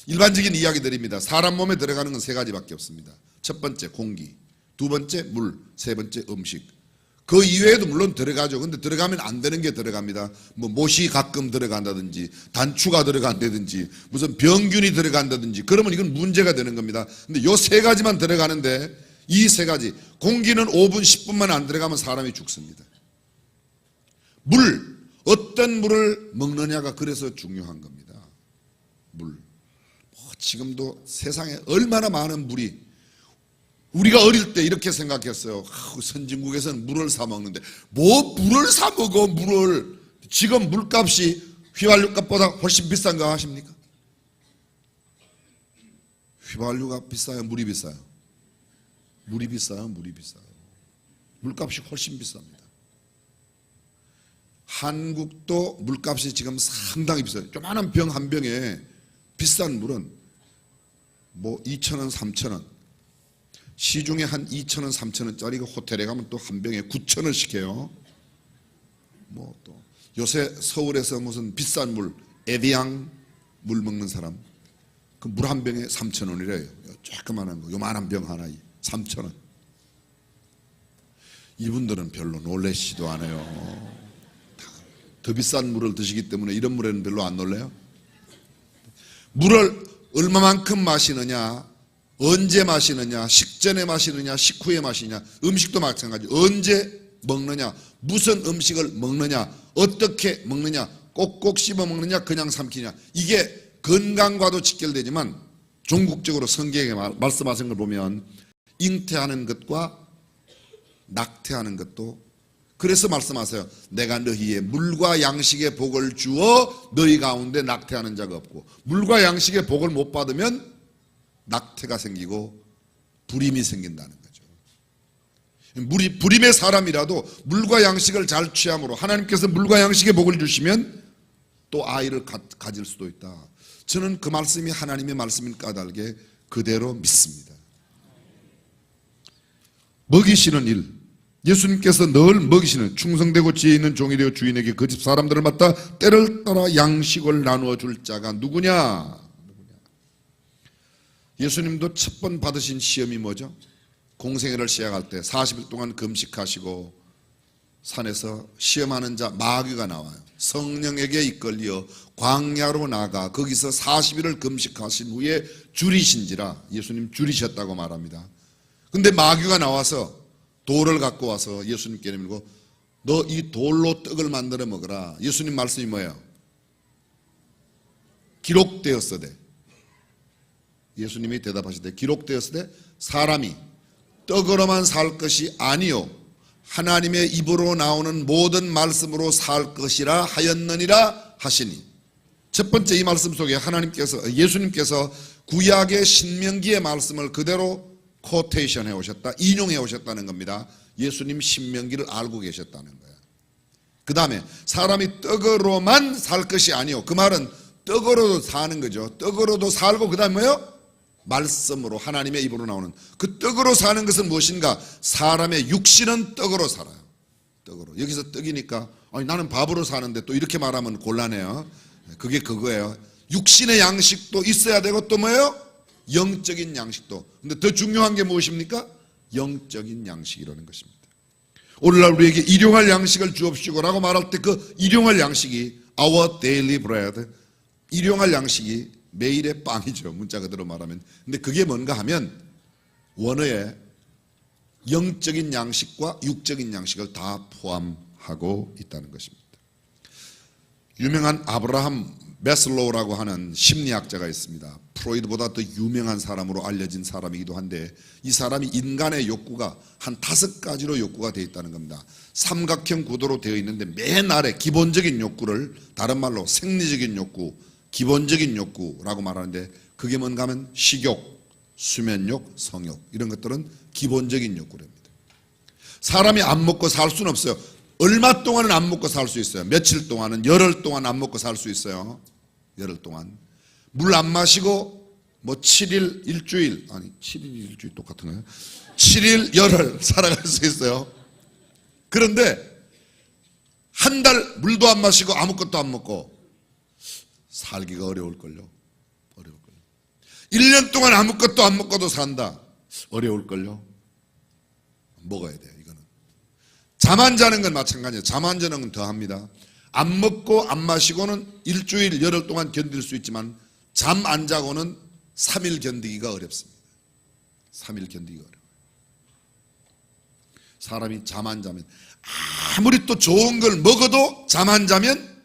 일반적인 이야기들입니다. 사람 몸에 들어가는 건 3가지밖에 없습니다. 첫 번째 공기, 두 번째 물, 세 번째 음식. 그 이외에도 물론 들어가죠. 근데 들어가면 안 되는 게 들어갑니다. 뭐 못이 가끔 들어간다든지 단추가 들어간다든지 무슨 병균이 들어간다든지 그러면 이건 문제가 되는 겁니다. 근데 요 3가지만 들어가는데 이 3가지, 공기는 5분 10분만 안 들어가면 사람이 죽습니다. 물, 어떤 물을 먹느냐가 그래서 중요한 겁니다. 물. 지금도 세상에 얼마나 많은 물이, 우리가 어릴 때 이렇게 생각했어요. 선진국에서는 물을 사 먹는데 뭐 물을 사 먹어. 물을. 지금 물값이 휘발유값보다 훨씬 비싼 거 아십니까? 휘발유가 비싸요, 물이 비싸요? 물이 비싸요, 물이 비싸요. 물값이 훨씬 비쌉니다. 한국도 물값이 지금 상당히 비싸요. 조그마한 병 한 병에 비싼 물은 뭐 2,000원, 3,000원. 시중에 한 2,000원, 3,000원짜리가 호텔에 가면 또 한 병에 9,000원씩 해요. 뭐 또 요새 서울에서 무슨 비싼 물, 에비앙 물 먹는 사람, 그 물 한 병에 3,000원이래요. 조그만한 거, 요만한 병 하나에 3,000원. 이분들은 별로 놀래시지도 않아요. 더 비싼 물을 드시기 때문에 이런 물에는 별로 안 놀래요. 물을 얼마만큼 마시느냐, 언제 마시느냐, 식전에 마시느냐, 식후에 마시느냐, 음식도 마찬가지. 언제 먹느냐, 무슨 음식을 먹느냐, 어떻게 먹느냐, 꼭꼭 씹어 먹느냐, 그냥 삼키냐. 이게 건강과도 직결되지만 종국적으로 성경에 말씀하신 걸 보면 잉태하는 것과 낙태하는 것도 그래서 말씀하세요. 내가 너희의 물과 양식의 복을 주어 너희 가운데 낙태하는 자가 없고, 물과 양식의 복을 못 받으면 낙태가 생기고 불임이 생긴다는 거죠. 불임의 사람이라도 물과 양식을 잘 취함으로 하나님께서 물과 양식의 복을 주시면 또 아이를 가질 수도 있다. 저는 그 말씀이 하나님의 말씀인 까닭에 그대로 믿습니다. 먹이시는 일, 예수님께서 늘 먹이시는, 충성되고 지혜 있는 종이 되어 주인에게 그 집 사람들을 맡아 때를 따라 양식을 나누어 줄 자가 누구냐? 예수님도 첫 번 받으신 시험이 뭐죠? 공생애를 시작할 때 40일 동안 금식하시고 산에서 시험하는 자 마귀가 나와요. 성령에게 이끌려 광야로 나가 거기서 40일을 금식하신 후에 줄이신지라, 예수님 줄이셨다고 말합니다. 근데 마귀가 나와서 돌을 갖고 와서 예수님께 내밀고 너 이 돌로 떡을 만들어 먹어라. 예수님 말씀이 뭐예요? 기록되었으되, 예수님이 대답하시되 기록되었으되 사람이 떡으로만 살 것이 아니요 하나님의 입으로 나오는 모든 말씀으로 살 것이라 하였느니라 하시니, 첫 번째 이 말씀 속에 예수님께서 구약의 신명기의 말씀을 그대로 코테이션 해오셨다, 인용해 오셨다는 겁니다. 예수님 신명기를 알고 계셨다는 거예요. 그 다음에 사람이 떡으로만 살 것이 아니요, 그 말은 떡으로도 사는 거죠. 떡으로도 살고 그 다음에 뭐예요? 말씀으로, 하나님의 입으로 나오는 그 떡으로 사는 것은 무엇인가? 사람의 육신은 떡으로 살아요. 떡으로. 여기서 떡이니까 아니 나는 밥으로 사는데 또 이렇게 말하면 곤란해요. 그게 그거예요. 육신의 양식도 있어야 되고 또 뭐예요? 영적인 양식도. 근데 더 중요한 게 무엇입니까? 영적인 양식이라는 것입니다. 오늘날 우리에게 일용할 양식을 주옵시고 라고 말할 때 그 일용할 양식이 our daily bread, 일용할 양식이 매일의 빵이죠. 문자 그대로 말하면. 근데 그게 뭔가 하면 원어에 영적인 양식과 육적인 양식을 다 포함하고 있다는 것입니다. 유명한 아브라함 메슬로우라고 하는 심리학자가 있습니다. 프로이드보다 더 유명한 사람으로 알려진 사람이기도 한데, 이 사람이 인간의 욕구가 한 5가지로 욕구가 되어 있다는 겁니다. 삼각형 구도로 되어 있는데 맨 아래 기본적인 욕구를 다른 말로 생리적인 욕구, 기본적인 욕구라고 말하는데, 그게 뭔가 하면 식욕, 수면욕, 성욕, 이런 것들은 기본적인 욕구랍니다. 사람이 안 먹고 살 수는 없어요. 얼마 동안은 안 먹고 살 수 있어요. 며칠 동안은, 열흘 동안 안 먹고 살 수 있어요. 열흘 동안. 물 안 마시고 뭐 7일, 일주일, 아니 7일, 일주일 똑같은 거예요. 7일, 열흘 살아갈 수 있어요. 그런데 한 달 물도 안 마시고 아무것도 안 먹고 살기가 어려울걸요. 어려울걸요. 1년 동안 아무것도 안 먹고도 산다. 어려울걸요. 먹어야 돼요. 이거는. 잠 안 자는 건 마찬가지예요. 잠 안 자는 건 더 합니다. 안 먹고 안 마시고는 일주일, 열흘 동안 견딜 수 있지만 잠 안 자고는 3일 견디기가 어렵습니다. 3일 견디기가 어려워요. 사람이 잠 안 자면, 아무리 또 좋은 걸 먹어도 잠 안 자면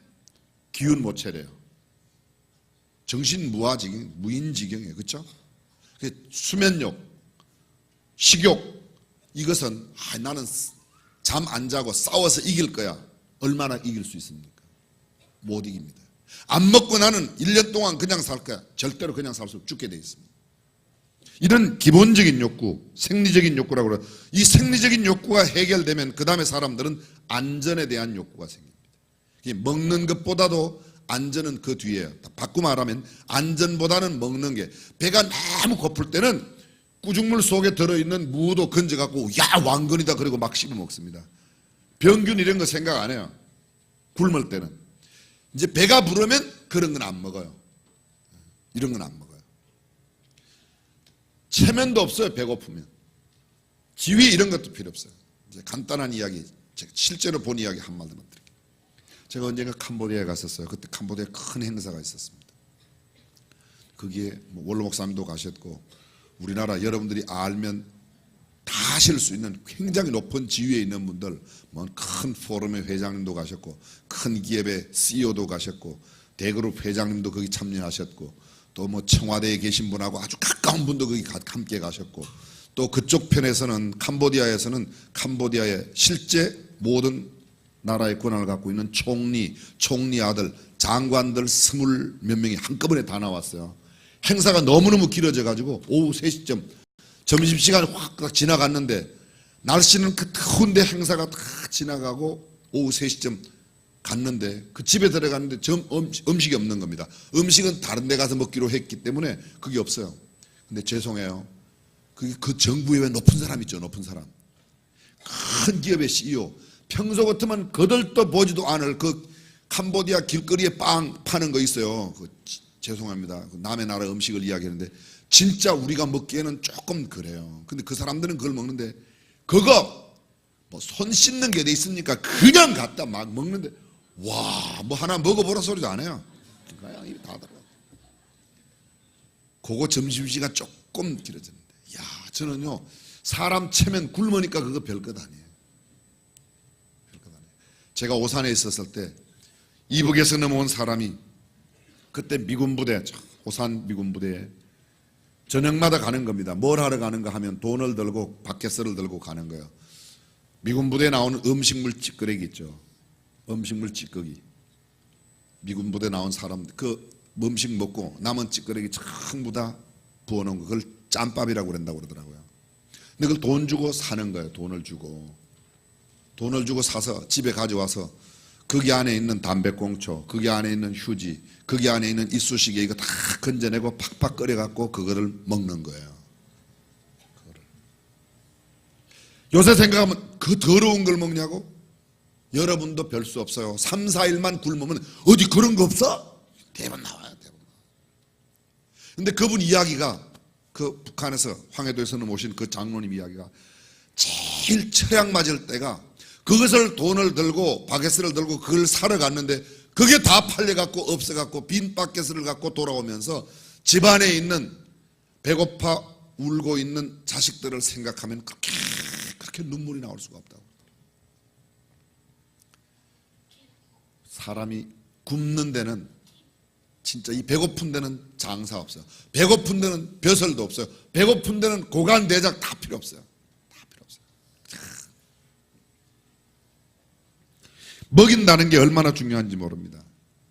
기운 못 차려요. 정신 무인지경이에요. 그렇죠? 수면욕, 식욕, 이것은 나는 잠 안 자고 싸워서 이길 거야. 얼마나 이길 수 있습니까? 못 이깁니다. 안 먹고 나는 1년 동안 그냥 살 거야. 절대로 그냥 살 수 없고 죽게 돼 있습니다. 이런 기본적인 욕구, 생리적인 욕구라고 그래요. 이 생리적인 욕구가 해결되면 그 다음에 사람들은 안전에 대한 욕구가 생깁니다. 먹는 것보다도 안전은 그 뒤에요. 바꾸어 말하면 안전보다는 먹는 게, 배가 너무 고플 때는 꾸중물 속에 들어있는 무도 건져갖고 야 왕건이다 그러고 막 씹어 먹습니다. 병균 이런 거 생각 안 해요. 굶을 때는. 이제 배가 부르면 그런 건 안 먹어요. 이런 건 안 먹어요. 체면도 없어요. 배고프면. 지위 이런 것도 필요 없어요. 이제 간단한 이야기, 제가 실제로 본 이야기 한 말만 드릴게요. 제가 언젠가 캄보디아에 갔었어요. 그때 캄보디아에 큰 행사가 있었습니다. 거기에 원로 목사님도 가셨고, 우리나라 여러분들이 알면 다 하실 수 있는 굉장히 높은 지위에 있는 분들, 뭐 큰 포럼의 회장님도 가셨고, 큰 기업의 CEO도 가셨고, 대그룹 회장님도 거기 참여하셨고, 또 뭐 청와대에 계신 분하고 아주 가까운 분도 거기 함께 가셨고, 또 그쪽 편에서는 캄보디아의 실제 모든 나라의 권한을 갖고 있는 총리 아들, 장관들 20몇 명이 한꺼번에 다 나왔어요. 행사가 너무너무 길어져 가지고 오후 3시쯤 점심시간이 확 지나갔는데, 날씨는 그 더운데 행사가 다 지나가고 오후 3시쯤 갔는데, 그 집에 들어갔는데 음식이 없는 겁니다. 음식은 다른 데 가서 먹기로 했기 때문에 그게 없어요. 근데 죄송해요, 그 정부의 높은 사람 있죠. 높은 사람, 큰 기업의 CEO, 평소 같으면 거들떠 보지도 않을 그 캄보디아 길거리에 빵 파는 거 있어요. 죄송합니다, 남의 나라 음식을 이야기하는데 진짜 우리가 먹기에는 조금 그래요. 근데 그 사람들은 그걸 먹는데, 그거 뭐 손 씻는 게 돼 있으니까 그냥 갖다 막 먹는데, 와, 뭐 하나 먹어보라 소리도 안 해요. 그냥 입에 다 들어가. 그거 점심시간 조금 길어졌는데, 야, 저는요, 사람 체면 굶으니까 그거 별것 아니에요. 별것 아니에요. 제가 오산에 있었을 때 이북에서 넘어온 사람이, 그때 미군 부대, 오산 미군 부대에 저녁마다 가는 겁니다. 뭘 하러 가는가 하면 돈을 들고 바켓을 들고 가는 거예요. 미군 부대에 나오는 음식물 찌꺼기 있죠. 음식물 찌꺼기. 미군 부대 나온 사람들 그 음식 먹고 남은 찌꺼기 전부 다 부어놓은 거, 그걸 짬밥이라고 그런다고 그러더라고요. 근데 그걸 돈 주고 사는 거예요. 돈을 주고 사서 집에 가져와서 거기 안에 있는 담배꽁초, 거기 안에 있는 휴지, 거기 안에 있는 이쑤시개 이거 다 건져내고 팍팍 끓여갖고 그거를 먹는 거예요. 요새 생각하면 그 더러운 걸 먹냐고? 여러분도 별 수 없어요. 3, 4일만 굶으면 어디 그런 거 없어? 대본 나와요. 근데 그분 이야기가, 그 북한에서 황해도에서 오신 그 장로님 이야기가, 제일 처약 맞을 때가 그것을 돈을 들고 바게트를 들고 그걸 사러 갔는데 그게 다 팔려갖고 없어갖고 빈 바게트를 갖고 돌아오면서 집안에 있는 배고파 울고 있는 자식들을 생각하면 그렇게 눈물이 나올 수가 없다고. 사람이 굶는 데는, 진짜 이 배고픈 데는 장사 없어요. 배고픈 데는 벼슬도 없어요. 배고픈 데는 고관대작 다 필요 없어요. 다 필요 없어요. 먹인다는 게 얼마나 중요한지 모릅니다.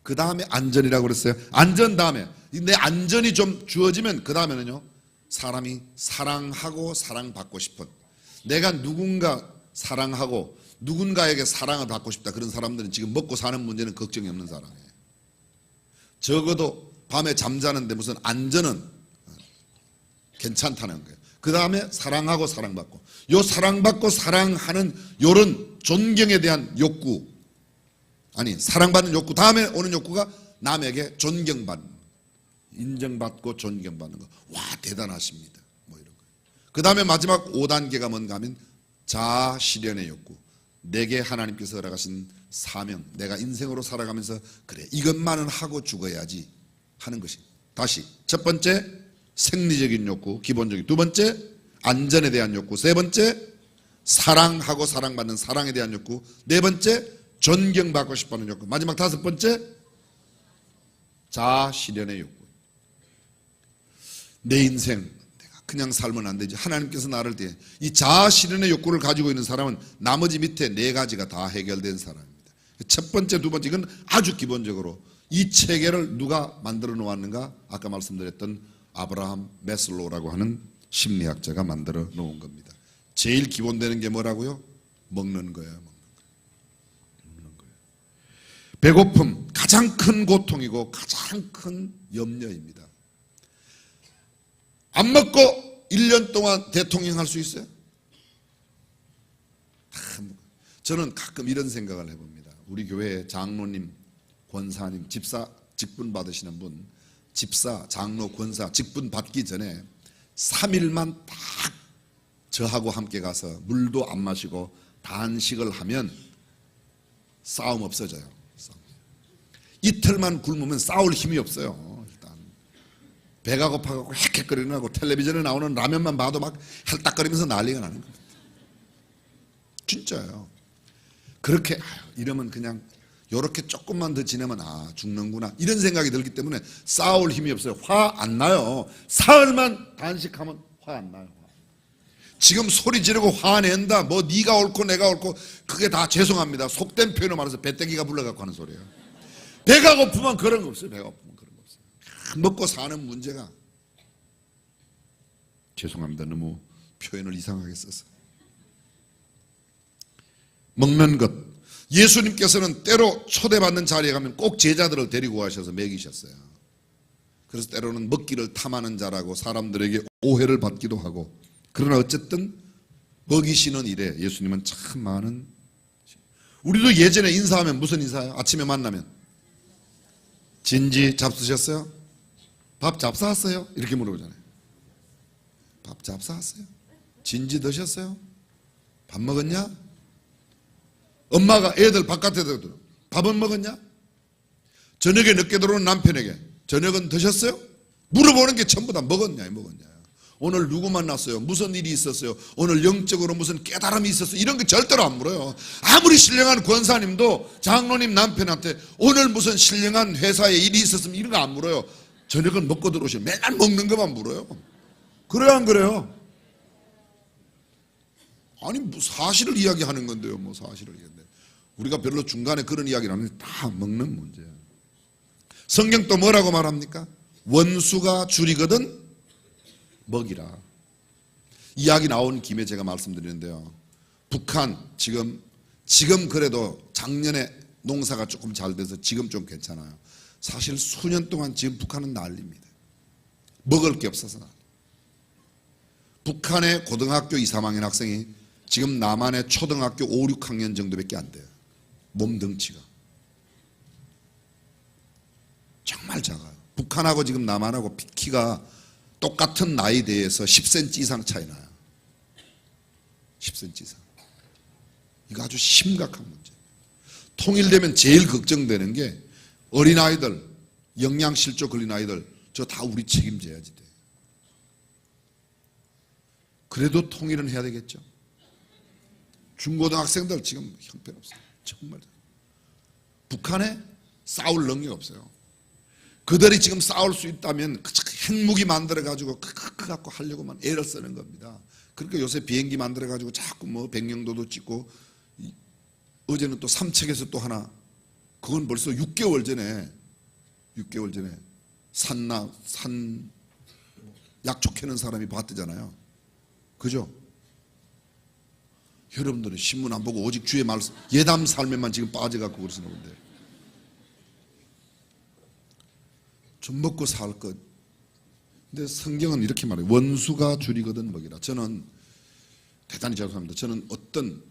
그 다음에 안전이라고 그랬어요. 안전 다음에, 내 안전이 좀 주어지면 그 다음에는요, 사람이 사랑하고 사랑받고 싶은, 내가 누군가 사랑하고 누군가에게 사랑을 받고 싶다, 그런 사람들은 지금 먹고 사는 문제는 걱정이 없는 사람이에요. 적어도 밤에 잠자는데 무슨 안전은 괜찮다는 거예요. 그 다음에 사랑하고 사랑받고, 요 사랑받고 사랑하는 요런 존경에 대한 욕구, 아니 사랑받는 욕구, 다음에 오는 욕구가 남에게 존경받는, 인정받고 존경받는 거. 와, 대단하십니다, 뭐 이런 거. 그 다음에 마지막 5단계가 뭔가 하면 자아 실현의 욕구. 내게 하나님께서 허락하신 사명, 내가 인생으로 살아가면서 그래 이것만은 하고 죽어야지 하는 것이. 다시 첫 번째 생리적인 욕구, 기본적인. 두 번째 안전에 대한 욕구. 세 번째 사랑하고 사랑받는 사랑에 대한 욕구. 네 번째 존경받고 싶어하는 욕구. 마지막 다섯 번째 자아 실현의 욕구. 내 인생 그냥 살면 안 되지. 하나님께서 나를 때 이 자아 실현의 욕구를 가지고 있는 사람은 나머지 밑에 네 가지가 다 해결된 사람입니다. 첫 번째, 두 번째, 이건 아주 기본적으로 이 체계를 누가 만들어 놓았는가? 아까 말씀드렸던 아브라함 메슬로우라고 하는 심리학자가 만들어 놓은 겁니다. 제일 기본되는 게 뭐라고요? 먹는 거예요. 먹는 거예요. 배고픔, 가장 큰 고통이고 가장 큰 염려입니다. 안 먹고 1년 동안 대통령 할 수 있어요? 저는 가끔 이런 생각을 해봅니다. 우리 교회 장로님, 권사님, 집사 직분 받으시는 분, 집사, 장로, 권사 직분 받기 전에 3일만 딱 저하고 함께 가서 물도 안 마시고 단식을 하면 싸움 없어져요. 이틀만 굶으면 싸울 힘이 없어요. 배가 고파갖고 헥헥거리고 텔레비전에 나오는 라면만 봐도 막 헬딱거리면서 난리가 나는 겁니다. 진짜예요. 그렇게 이러면 그냥 요렇게 조금만 더 지내면 죽는구나 이런 생각이 들기 때문에 싸울 힘이 없어요. 화 안 나요. 사흘만 단식하면 화 안 나요. 지금 소리 지르고 화낸다. 뭐 네가 옳고 내가 옳고 그게 다 죄송합니다. 속된 표현을 말해서 배때기가 불러갖고 하는 소리예요. 배가 고프면 그런 거 없어요. 배가 고프면 그런 거 없어요. 먹고 사는 문제가 죄송합니다. 너무 표현을 이상하게 써서. 먹는 것. 예수님께서는 때로 초대받는 자리에 가면 꼭 제자들을 데리고 가셔서 먹이셨어요. 그래서 때로는 먹기를 탐하는 자라고 사람들에게 오해를 받기도 하고, 그러나 어쨌든 먹이시는 일에 예수님은 참 많은. 우리도 예전에 인사하면 무슨 인사예요? 아침에 만나면 진지 잡수셨어요? 밥 잡사왔어요? 이렇게 물어보잖아요. 밥 잡사왔어요? 진지 드셨어요? 밥 먹었냐? 엄마가 애들 바깥에 들어 밥은 먹었냐? 저녁에 늦게 들어오는 남편에게 저녁은 드셨어요? 물어보는 게 전부 다 먹었냐 먹었냐. 오늘 누구 만났어요? 무슨 일이 있었어요? 오늘 영적으로 무슨 깨달음이 있었어요? 이런 게 절대로 안 물어요. 아무리 신령한 권사님도 장로님 남편한테 오늘 무슨 신령한 회사에 일이 있었으면 이런 거 안 물어요. 저녁은 먹고 들어오시면 맨날 먹는 것만 물어요. 그래요 안 그래요? 아니 뭐 사실을 이야기하는 건데요. 뭐 사실을 이야기하는데 우리가 별로 중간에 그런 이야기를 안 하는데 다 먹는 문제예요. 성경 또 뭐라고 말합니까? 원수가 줄이거든 먹이라. 이야기 나온 김에 제가 말씀드리는데요. 북한 지금 그래도 작년에 농사가 조금 잘 돼서 지금 좀 괜찮아요. 사실 수년 동안 지금 북한은 난리입니다. 먹을 게 없어서 난리. 북한의 고등학교 2, 3학년 학생이 지금 남한의 초등학교 5, 6학년 정도밖에 안 돼요. 몸덩치가 정말 작아요. 북한하고 지금 남한하고 키가 똑같은 나이대에서 10cm 이상 차이 나요. 10cm 이상. 이거 아주 심각한 문제. 통일되면 제일 걱정되는 게 어린아이들, 영양실조 걸린 아이들, 저 다 우리 책임져야지 돼. 그래도 통일은 해야 되겠죠. 중고등학생들 지금 형편없어요. 정말. 북한에 싸울 능력이 없어요. 그들이 지금 싸울 수 있다면 핵무기 만들어가지고 그 갖고 하려고만 애를 쓰는 겁니다. 그러니까 요새 비행기 만들어가지고 자꾸 뭐 백령도도 찍고, 어제는 또 삼척에서 또 하나, 그건 벌써 6개월 전에 산 약초 캐는 사람이 봤대잖아요. 그죠? 여러분들은 신문 안 보고 오직 주의 말씀, 예담 삶에만 지금 빠져갖고 그러시는 건데. 좀 먹고 살 것. 근데 성경은 이렇게 말해요. 원수가 줄이거든 먹이라. 저는 대단히 죄송합니다. 저는 어떤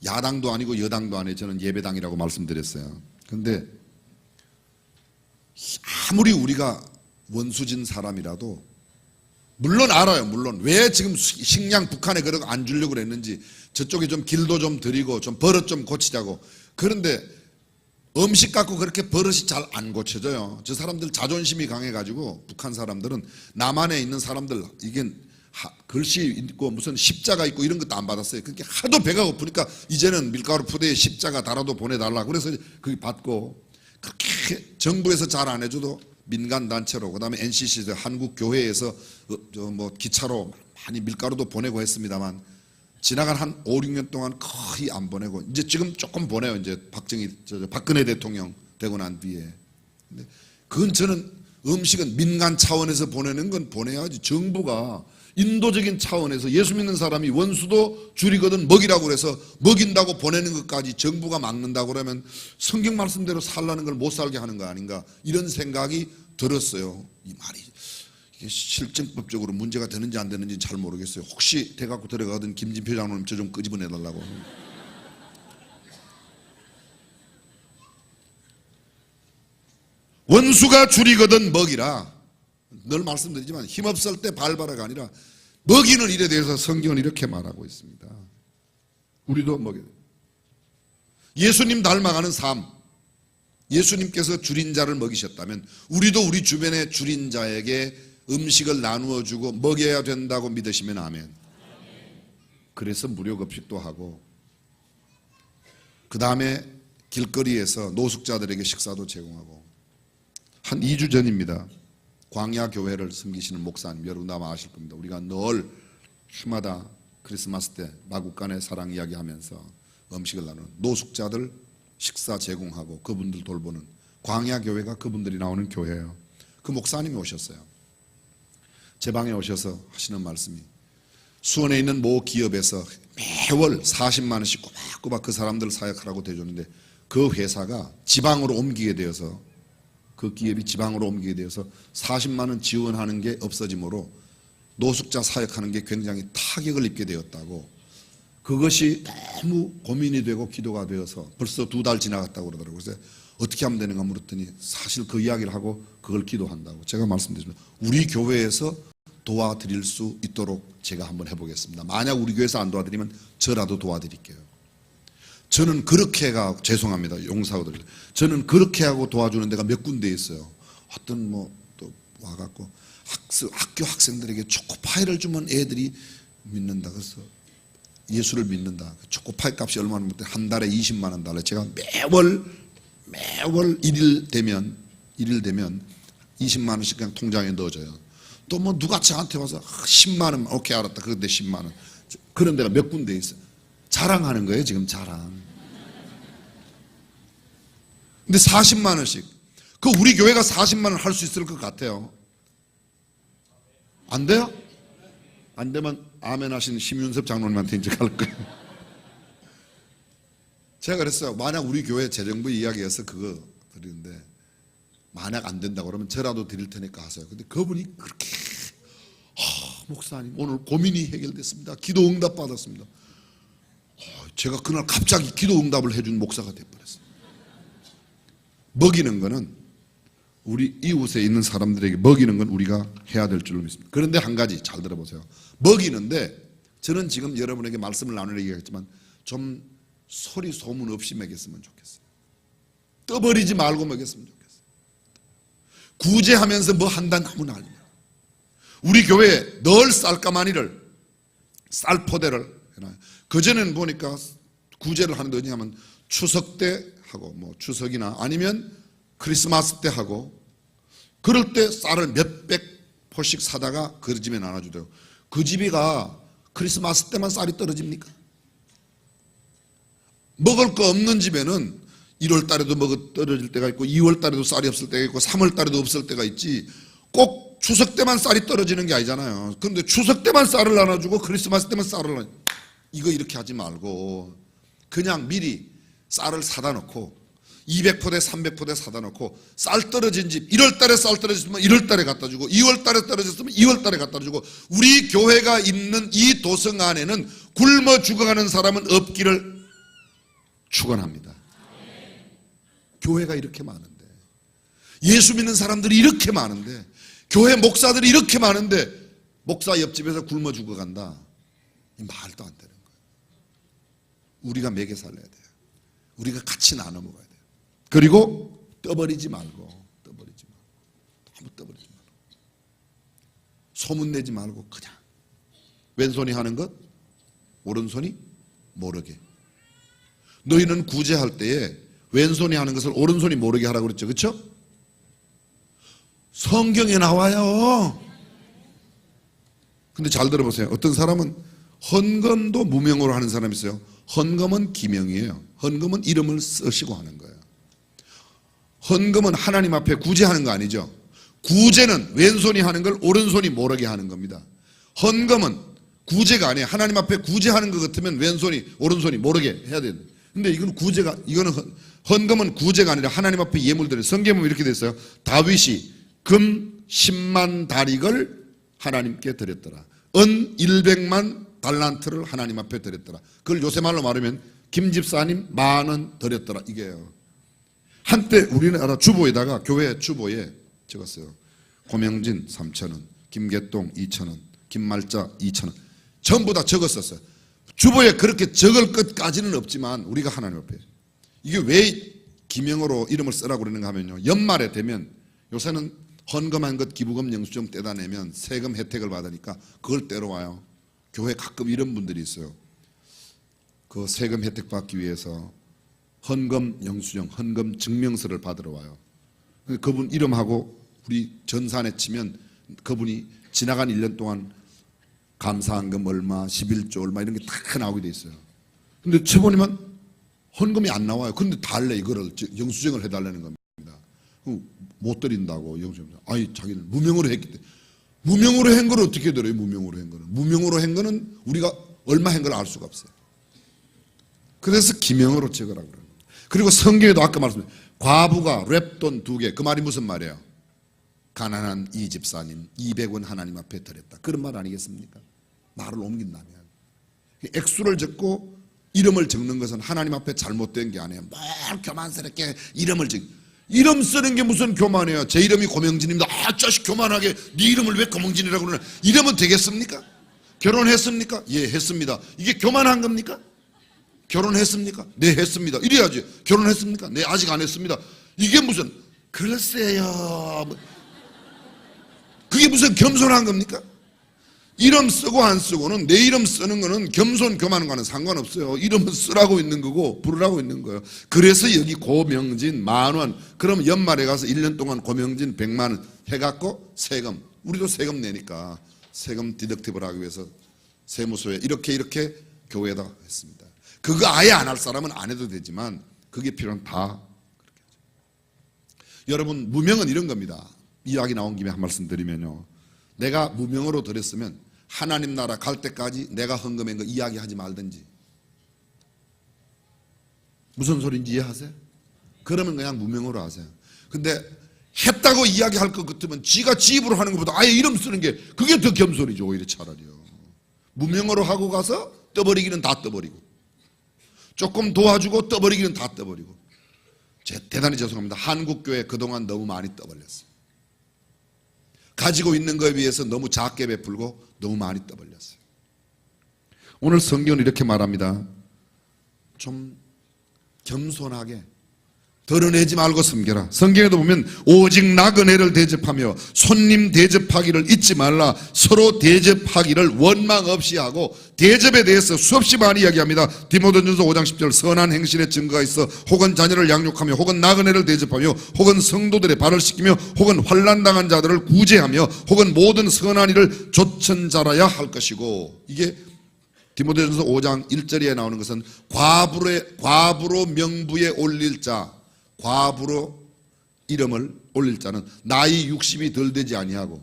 야당도 아니고 여당도 아니에요. 저는 예배당이라고 말씀드렸어요. 그런데 아무리 우리가 원수진 사람이라도 물론 알아요. 물론 왜 지금 식량 북한에 그렇게 안 주려고 그랬는지, 저쪽에 좀 길도 좀 드리고 좀 버릇 좀 고치자고. 그런데 음식 갖고 그렇게 버릇이 잘 안 고쳐져요. 저 사람들 자존심이 강해가지고, 북한 사람들은 남한에 있는 사람들 이게 글씨 있고 무슨 십자가 있고 이런 것도 안 받았어요. 그러니까 하도 배가 고프니까 이제는 밀가루 푸대에 십자가 달아도 보내달라. 그래서 그게 받고, 그렇게 정부에서 잘 안 해줘도 민간 단체로, 그다음에 NCC 한국 교회에서 뭐 기차로 많이 밀가루도 보내고 했습니다만, 지나간 한 5, 6년 동안 거의 안 보내고, 이제 지금 조금 보내요. 이제 박근혜 대통령 되고 난 뒤에. 근데 그건 저는 음식은 민간 차원에서 보내는 건 보내야지. 정부가 인도적인 차원에서 예수 믿는 사람이 원수도 줄이거든 먹이라고 그래서 먹인다고 보내는 것까지 정부가 막는다고 그러면 성경 말씀대로 살라는 걸 못 살게 하는 거 아닌가, 이런 생각이 들었어요. 이 말이 이게 실정법적으로 문제가 되는지 안 되는지 잘 모르겠어요. 혹시 대갖고 들어가던 김진표 장로님 저 좀 끄집어내달라고. 원수가 줄이거든 먹이라. 늘 말씀드리지만 힘없을 때 발바라가 아니라 먹이는 일에 대해서 성경은 이렇게 말하고 있습니다. 우리도 먹여야 돼요. 예수님 닮아가는 삶. 예수님께서 줄인 자를 먹이셨다면 우리도 우리 주변에 줄인 자에게 음식을 나누어 주고 먹여야 된다고 믿으시면 아멘. 그래서 무료급식도 하고, 그 다음에 길거리에서 노숙자들에게 식사도 제공하고. 한 2주 전입니다. 광야 교회를 섬기시는 목사님, 여러분 아마 아실 겁니다. 우리가 늘 해마다 크리스마스 때 마국 간의 사랑 이야기하면서 음식을 나누는 노숙자들 식사 제공하고 그분들 돌보는 광야 교회가 그분들이 나오는 교회예요. 그 목사님이 오셨어요. 제 방에 오셔서 하시는 말씀이 수원에 있는 모 기업에서 매월 40만 원씩 꼬박꼬박 그 사람들 사역하라고 대줬는데 그 회사가 지방으로 옮기게 되어서 그 기업이 지방으로 옮기게 되어서 40만 원 지원하는 게 없어지므로 노숙자 사역하는 게 굉장히 타격을 입게 되었다고 그것이 너무 고민이 되고 기도가 되어서 벌써 2달 지나갔다고 그러더라고요. 그래서 어떻게 하면 되는가 물었더니 사실 그 이야기를 하고 그걸 기도한다고 제가 말씀드렸습니다. 우리 교회에서 도와드릴 수 있도록 제가 한번 해보겠습니다. 만약 우리 교회에서 안 도와드리면 저라도 도와드릴게요. 저는 그렇게 해가 죄송합니다. 용사들. 저는 그렇게 하고 도와주는 데가 몇 군데 있어요. 어떤 뭐 또 와갖고 학교 학생들에게 초코파이를 주면 애들이 믿는다. 그래서 예수를 믿는다. 초코파이 값이 얼마나 못해 한 달에 20만 원 달래. 제가 매월 1일 되면 20만 원씩 그냥 통장에 넣어줘요. 또 뭐 누가 저한테 와서 10만 원 오케이 알았다. 그런데 10만 원 그런 데가 몇 군데 있어요. 자랑하는 거예요 지금 자랑. 근데 40만 원씩 그 우리 교회가 40만 원 할 수 있을 것 같아요. 안 돼요? 안 되면 아멘 하신 심윤섭 장로님한테 이제 갈 거예요. 제가 그랬어요. 만약 우리 교회 재정부 이야기해서 그거 드리는데 만약 안 된다고 그러면 저라도 드릴 테니까 하세요. 근데 그분이 그렇게 목사님 오늘 고민이 해결됐습니다. 기도 응답 받았습니다. 제가 그날 갑자기 기도 응답을 해준 목사가 돼버렸어요. 먹이는 거는 우리 이웃에 있는 사람들에게 먹이는 건 우리가 해야 될 줄로 믿습니다. 그런데 한 가지 잘 들어보세요. 먹이는데 저는 지금 여러분에게 말씀을 나누려고 얘기했지만 좀 소리 소문 없이 먹였으면 좋겠어요. 떠버리지 말고 먹였으면 좋겠어요. 구제하면서 뭐 한다 너무 난리야. 우리 교회에 늘 쌀가마니를 쌀포대를 해놔요. 그전에는 보니까 구제를 하는데 어디냐면 추석 때 하고 뭐 추석이나 아니면 크리스마스 때 하고 그럴 때 쌀을 몇백 포씩 사다가 그 집에 나눠주대요. 그 집이가 크리스마스 때만 쌀이 떨어집니까? 먹을 거 없는 집에는 1월 달에도 떨어질 때가 있고 2월 달에도 쌀이 없을 때가 있고 3월 달에도 없을 때가 있지 꼭 추석 때만 쌀이 떨어지는 게 아니잖아요. 그런데 추석 때만 쌀을 나눠주고 크리스마스 때만 쌀을 나눠 이거 이렇게 하지 말고 그냥 미리 쌀을 사다 놓고 200포대 300포대 사다 놓고 쌀 떨어진 집 1월 달에 쌀 떨어졌으면 1월 달에 갖다 주고 2월 달에 떨어졌으면 2월 달에 갖다 주고 우리 교회가 있는 이 도성 안에는 굶어 죽어가는 사람은 없기를 축원합니다. 교회가 이렇게 많은데 예수 믿는 사람들이 이렇게 많은데 교회 목사들이 이렇게 많은데 목사 옆집에서 굶어 죽어간다. 이 말도 안 되는 거예요. 우리가 먹여 살려야 돼요. 우리가 같이 나눠 먹어야 돼요. 그리고 떠버리지 말고 너무 떠버리지 말고 소문내지 말고 그냥 왼손이 하는 것 오른손이 모르게. 너희는 구제할 때에 왼손이 하는 것을 오른손이 모르게 하라고 그랬죠. 그렇죠? 성경에 나와요. 근데 잘 들어보세요. 어떤 사람은 헌금도 무명으로 하는 사람이 있어요. 헌금은 기명이에요. 헌금은 이름을 쓰시고 하는 거예요. 헌금은 하나님 앞에 구제하는 거 아니죠. 구제는 왼손이 하는 걸 오른손이 모르게 하는 겁니다. 헌금은 구제가 아니에요. 하나님 앞에 구제하는 것 같으면 왼손이 오른손이 모르게 해야 돼요. 근데 이거는 헌금은 구제가 아니라 하나님 앞에 예물들을 성경에 보면 이렇게 됐어요. 다윗이 금 10만 다릭을 하나님께 드렸더라. 은 100만 달란트를 하나님 앞에 드렸더라. 그걸 요새 말로 말하면 김 집사님 10,000원 드렸더라. 이게요. 한때 우리나라 주보에다가 교회 주보에 적었어요. 고명진 3,000원, 김계동 2,000원, 김말자 2,000원. 전부 다 적었었어요. 주보에 그렇게 적을 것까지는 없지만 우리가 하나님 앞에 이게 왜 기명으로 이름을 쓰라고 그러는가 하면요. 연말에 되면 요새는 헌금한 것 기부금 영수증 떼다 내면 세금 혜택을 받으니까 그걸 떼러 와요. 교회 가끔 이런 분들이 있어요. 그 세금 혜택 받기 위해서 헌금 영수증, 헌금 증명서를 받으러 와요. 그분 이름하고 우리 전산에 치면 그분이 지나간 1년 동안 감사한금 얼마, 11조 얼마 이런 게 다 나오게 돼 있어요. 근데 쳐보니만 헌금이 안 나와요. 그런데 달래 이거를 영수증을 해달라는 겁니다. 못 드린다고 영수증. 아니 자기는 무명으로 했기 때문에. 무명으로 한 걸 어떻게 들어요? 무명으로 한 거는. 무명으로 한 거는 우리가 얼마 한 걸 알 수가 없어요. 그래서 기명으로 적으라고 그래요. 그리고 성경에도 아까 말씀드린 과부가 랩돈 2개. 그 말이 무슨 말이에요? 가난한 이 집사님 200원 하나님 앞에 드렸다. 그런 말 아니겠습니까? 말을 옮긴다면. 액수를 적고 이름을 적는 것은 하나님 앞에 잘못된 게 아니에요. 뭘 교만스럽게 이름을 이름 쓰는 게 무슨 교만이에요? 제 이름이 고명진입니다. 아, 자식 교만하게 네 이름을 왜 고명진이라고 그러나? 이러면 되겠습니까? 결혼했습니까? 예, 했습니다. 이게 교만한 겁니까? 결혼했습니까? 네, 했습니다. 이래야지. 결혼했습니까? 네, 아직 안 했습니다. 이게 무슨 글쎄요. 그게 무슨 겸손한 겁니까? 이름 쓰고 안 쓰고는 내 이름 쓰는 거는 겸손 교만과는 상관없어요. 이름은 쓰라고 있는 거고 부르라고 있는 거예요. 그래서 여기 고명진 10,000원. 그럼 연말에 가서 1년 동안 고명진 100만 원 해갖고 세금. 우리도 세금 내니까 세금 디덕티브를 하기 위해서 세무서에 이렇게 교회에다 했습니다. 그거 아예 안 할 사람은 안 해도 되지만 그게 필요한 다 그렇게 하죠. 여러분 무명은 이런 겁니다. 이야기 나온 김에 한 말씀 드리면요. 내가 무명으로 드렸으면 하나님 나라 갈 때까지 내가 헌금한 거 이야기하지 말든지. 무슨 소리인지 이해하세요? 그러면 그냥 무명으로 하세요. 근데 했다고 이야기할 것 같으면 지가 지 입으로 하는 것보다 아예 이름 쓰는 게 그게 더 겸손이죠. 오히려 차라리요. 무명으로 하고 가서 떠버리기는 다 떠버리고 조금 도와주고 떠버리기는 다 떠버리고. 대단히 죄송합니다. 한국교회 그동안 너무 많이 떠벌렸어요. 가지고 있는 것에 비해서 너무 작게 베풀고 너무 많이 떠벌렸어요. 오늘 성경은 이렇게 말합니다. 좀 겸손하게 드러내지 말고 섬겨라. 성경에도 보면 오직 나그네를 대접하며 손님 대접하기를 잊지 말라. 서로 대접하기를 원망 없이 하고 대접에 대해서 수없이 많이 이야기합니다. 디모데전서 5장 10절 선한 행실의 증거가 있어 혹은 자녀를 양육하며 혹은 나그네를 대접하며 혹은 성도들의 발을 씻기며 혹은 환난당한 자들을 구제하며 혹은 모든 선한 일을 조천잘하야 할 것이고. 이게 디모데전서 5장 1절에 나오는 것은 과부로 명부에 올릴 자, 과부로 이름을 올릴 자는 나이 60이 덜 되지 아니하고.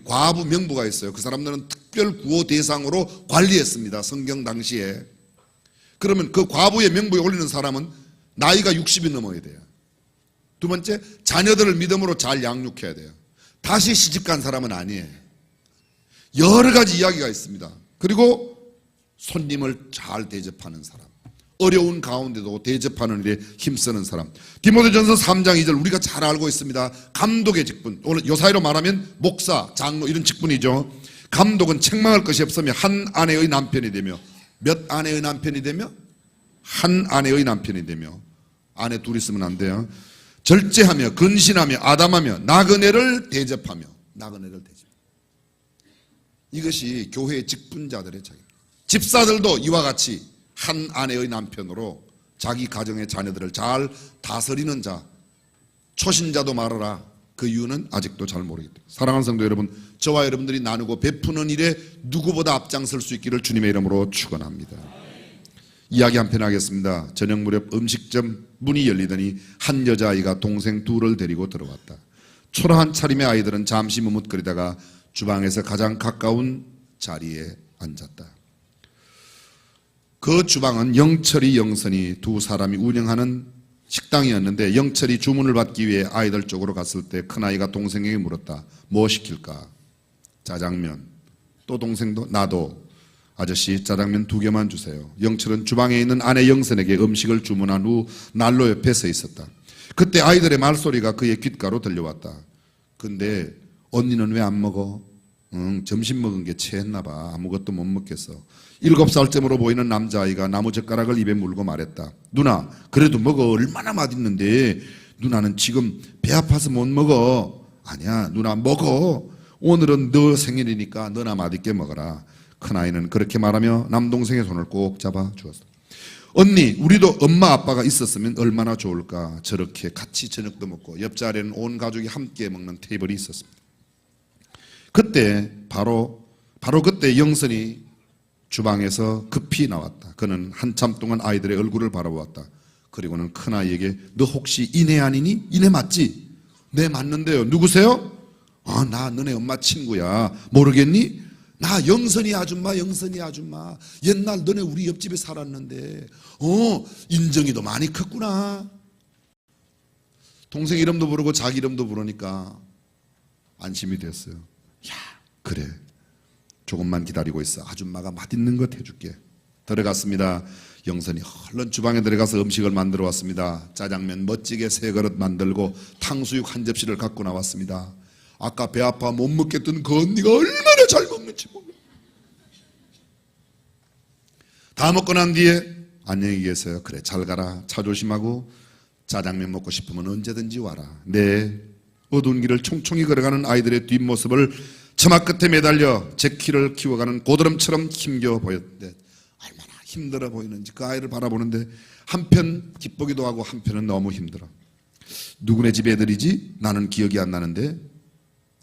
과부 명부가 있어요. 그 사람들은 특별 구호 대상으로 관리했습니다. 성경 당시에. 그러면 그 과부의 명부에 올리는 사람은 나이가 60이 넘어야 돼요. 두 번째, 자녀들을 믿음으로 잘 양육해야 돼요. 다시 시집간 사람은 아니에요. 여러 가지 이야기가 있습니다. 그리고 손님을 잘 대접하는 사람, 어려운 가운데도 대접하는 일에 힘쓰는 사람. 디모데전서 3장 2절 우리가 잘 알고 있습니다. 감독의 직분, 오늘 요사이로 말하면 목사, 장로 이런 직분이죠. 감독은 책망할 것이 없으며 한 아내의 남편이 되며. 몇 아내의 남편이 되며? 한 아내의 남편이 되며. 아내 둘 있으면 안 돼요. 절제하며 근신하며 아담하며 나그네를 대접하며. 나그네를 대접. 이것이 교회의 직분자들의 자기입니다. 집사들도 이와 같이 한 아내의 남편으로 자기 가정의 자녀들을 잘 다스리는 자. 초신자도 말하라. 그 이유는 아직도 잘 모르겠다. 사랑하는 성도 여러분, 저와 여러분들이 나누고 베푸는 일에 누구보다 앞장설 수 있기를 주님의 이름으로 축원합니다. 이야기 한편 하겠습니다. 저녁 무렵 음식점 문이 열리더니 한 여자아이가 동생 둘을 데리고 들어왔다. 초라한 차림의 아이들은 잠시 머뭇거리다가 주방에서 가장 가까운 자리에 앉았다. 그 주방은 영철이 영선이 두 사람이 운영하는 식당이었는데 영철이 주문을 받기 위해 아이들 쪽으로 갔을 때 큰아이가 동생에게 물었다. 뭐 시킬까? 짜장면. 또 동생도 나도. 아저씨 짜장면 2개만 주세요. 영철은 주방에 있는 아내 영선에게 음식을 주문한 후 난로 옆에 서 있었다. 그때 아이들의 말소리가 그의 귓가로 들려왔다. 근데 언니는 왜 안 먹어? 점심 먹은 게 체했나 봐. 아무것도 못 먹겠어. 7살쯤으로 보이는 남자아이가 나무젓가락을 입에 물고 말했다. 누나, 그래도 먹어. 얼마나 맛있는데. 누나는 지금 배 아파서 못 먹어. 아니야, 누나 먹어. 오늘은 너 생일이니까 너나 맛있게 먹어라. 큰아이는 그렇게 말하며 남동생의 손을 꼭 잡아 주었다. 언니, 우리도 엄마 아빠가 있었으면 얼마나 좋을까. 저렇게 같이 저녁도 먹고 옆자리에는 온 가족이 함께 먹는 테이블이 있었습니다. 그때 바로 바로 그때 영선이 주방에서 급히 나왔다. 그는 한참 동안 아이들의 얼굴을 바라보았다. 그리고는 큰아이에게 너 혹시 이내 아니니? 이내 맞지? 네 맞는데요. 누구세요? 나 너네 엄마 친구야. 모르겠니? 나 영선이 아줌마, 영선이 아줌마. 옛날 너네 우리 옆집에 살았는데 인정이도 많이 컸구나. 동생 이름도 부르고 자기 이름도 부르니까 안심이 됐어요. 야, 그래. 조금만 기다리고 있어. 아줌마가 맛있는 것 해줄게. 들어갔습니다. 영선이 얼른 주방에 들어가서 음식을 만들어 왔습니다. 짜장면 멋지게 3그릇 만들고 탕수육 한 접시를 갖고 나왔습니다. 아까 배 아파 못 먹겠던 그 언니가 얼마나 잘 먹는지 몰라. 다 먹고 난 뒤에 안녕히 계세요. 그래 잘 가라. 차 조심하고 짜장면 먹고 싶으면 언제든지 와라. 네. 어두운 길을 총총히 걸어가는 아이들의 뒷모습을 처마 끝에 매달려 제 키를 키워가는 고드름처럼 힘겨워 보였는데 얼마나 힘들어 보이는지 그 아이를 바라보는데 한편 기쁘기도 하고 한편은 너무 힘들어. 누구네 집 애들이지? 나는 기억이 안 나는데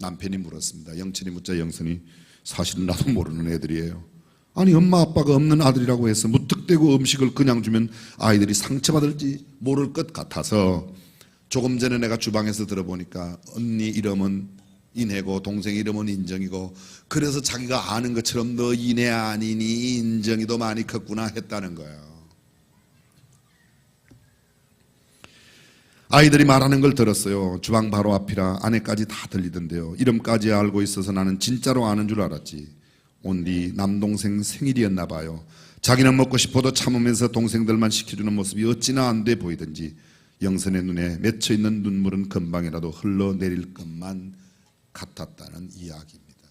남편이 물었습니다. 영철이 묻자 영선이 사실은 나도 모르는 애들이에요. 아니 엄마 아빠가 없는 아들이라고 해서 무턱대고 음식을 그냥 주면 아이들이 상처받을지 모를 것 같아서 조금 전에 내가 주방에서 들어보니까 언니 이름은 인혜고 동생 이름은 인정이고 그래서 자기가 아는 것처럼 너 인혜 아니니 인정이도 많이 컸구나 했다는 거예요. 아이들이 말하는 걸 들었어요. 주방 바로 앞이라 안에까지 다 들리던데요. 이름까지 알고 있어서 나는 진짜로 아는 줄 알았지. 온디 남동생 생일이었나 봐요. 자기는 먹고 싶어도 참으면서 동생들만 시켜주는 모습이 어찌나 안 돼 보이든지 영선의 눈에 맺혀있는 눈물은 금방이라도 흘러내릴 것만 같았다는 이야기입니다.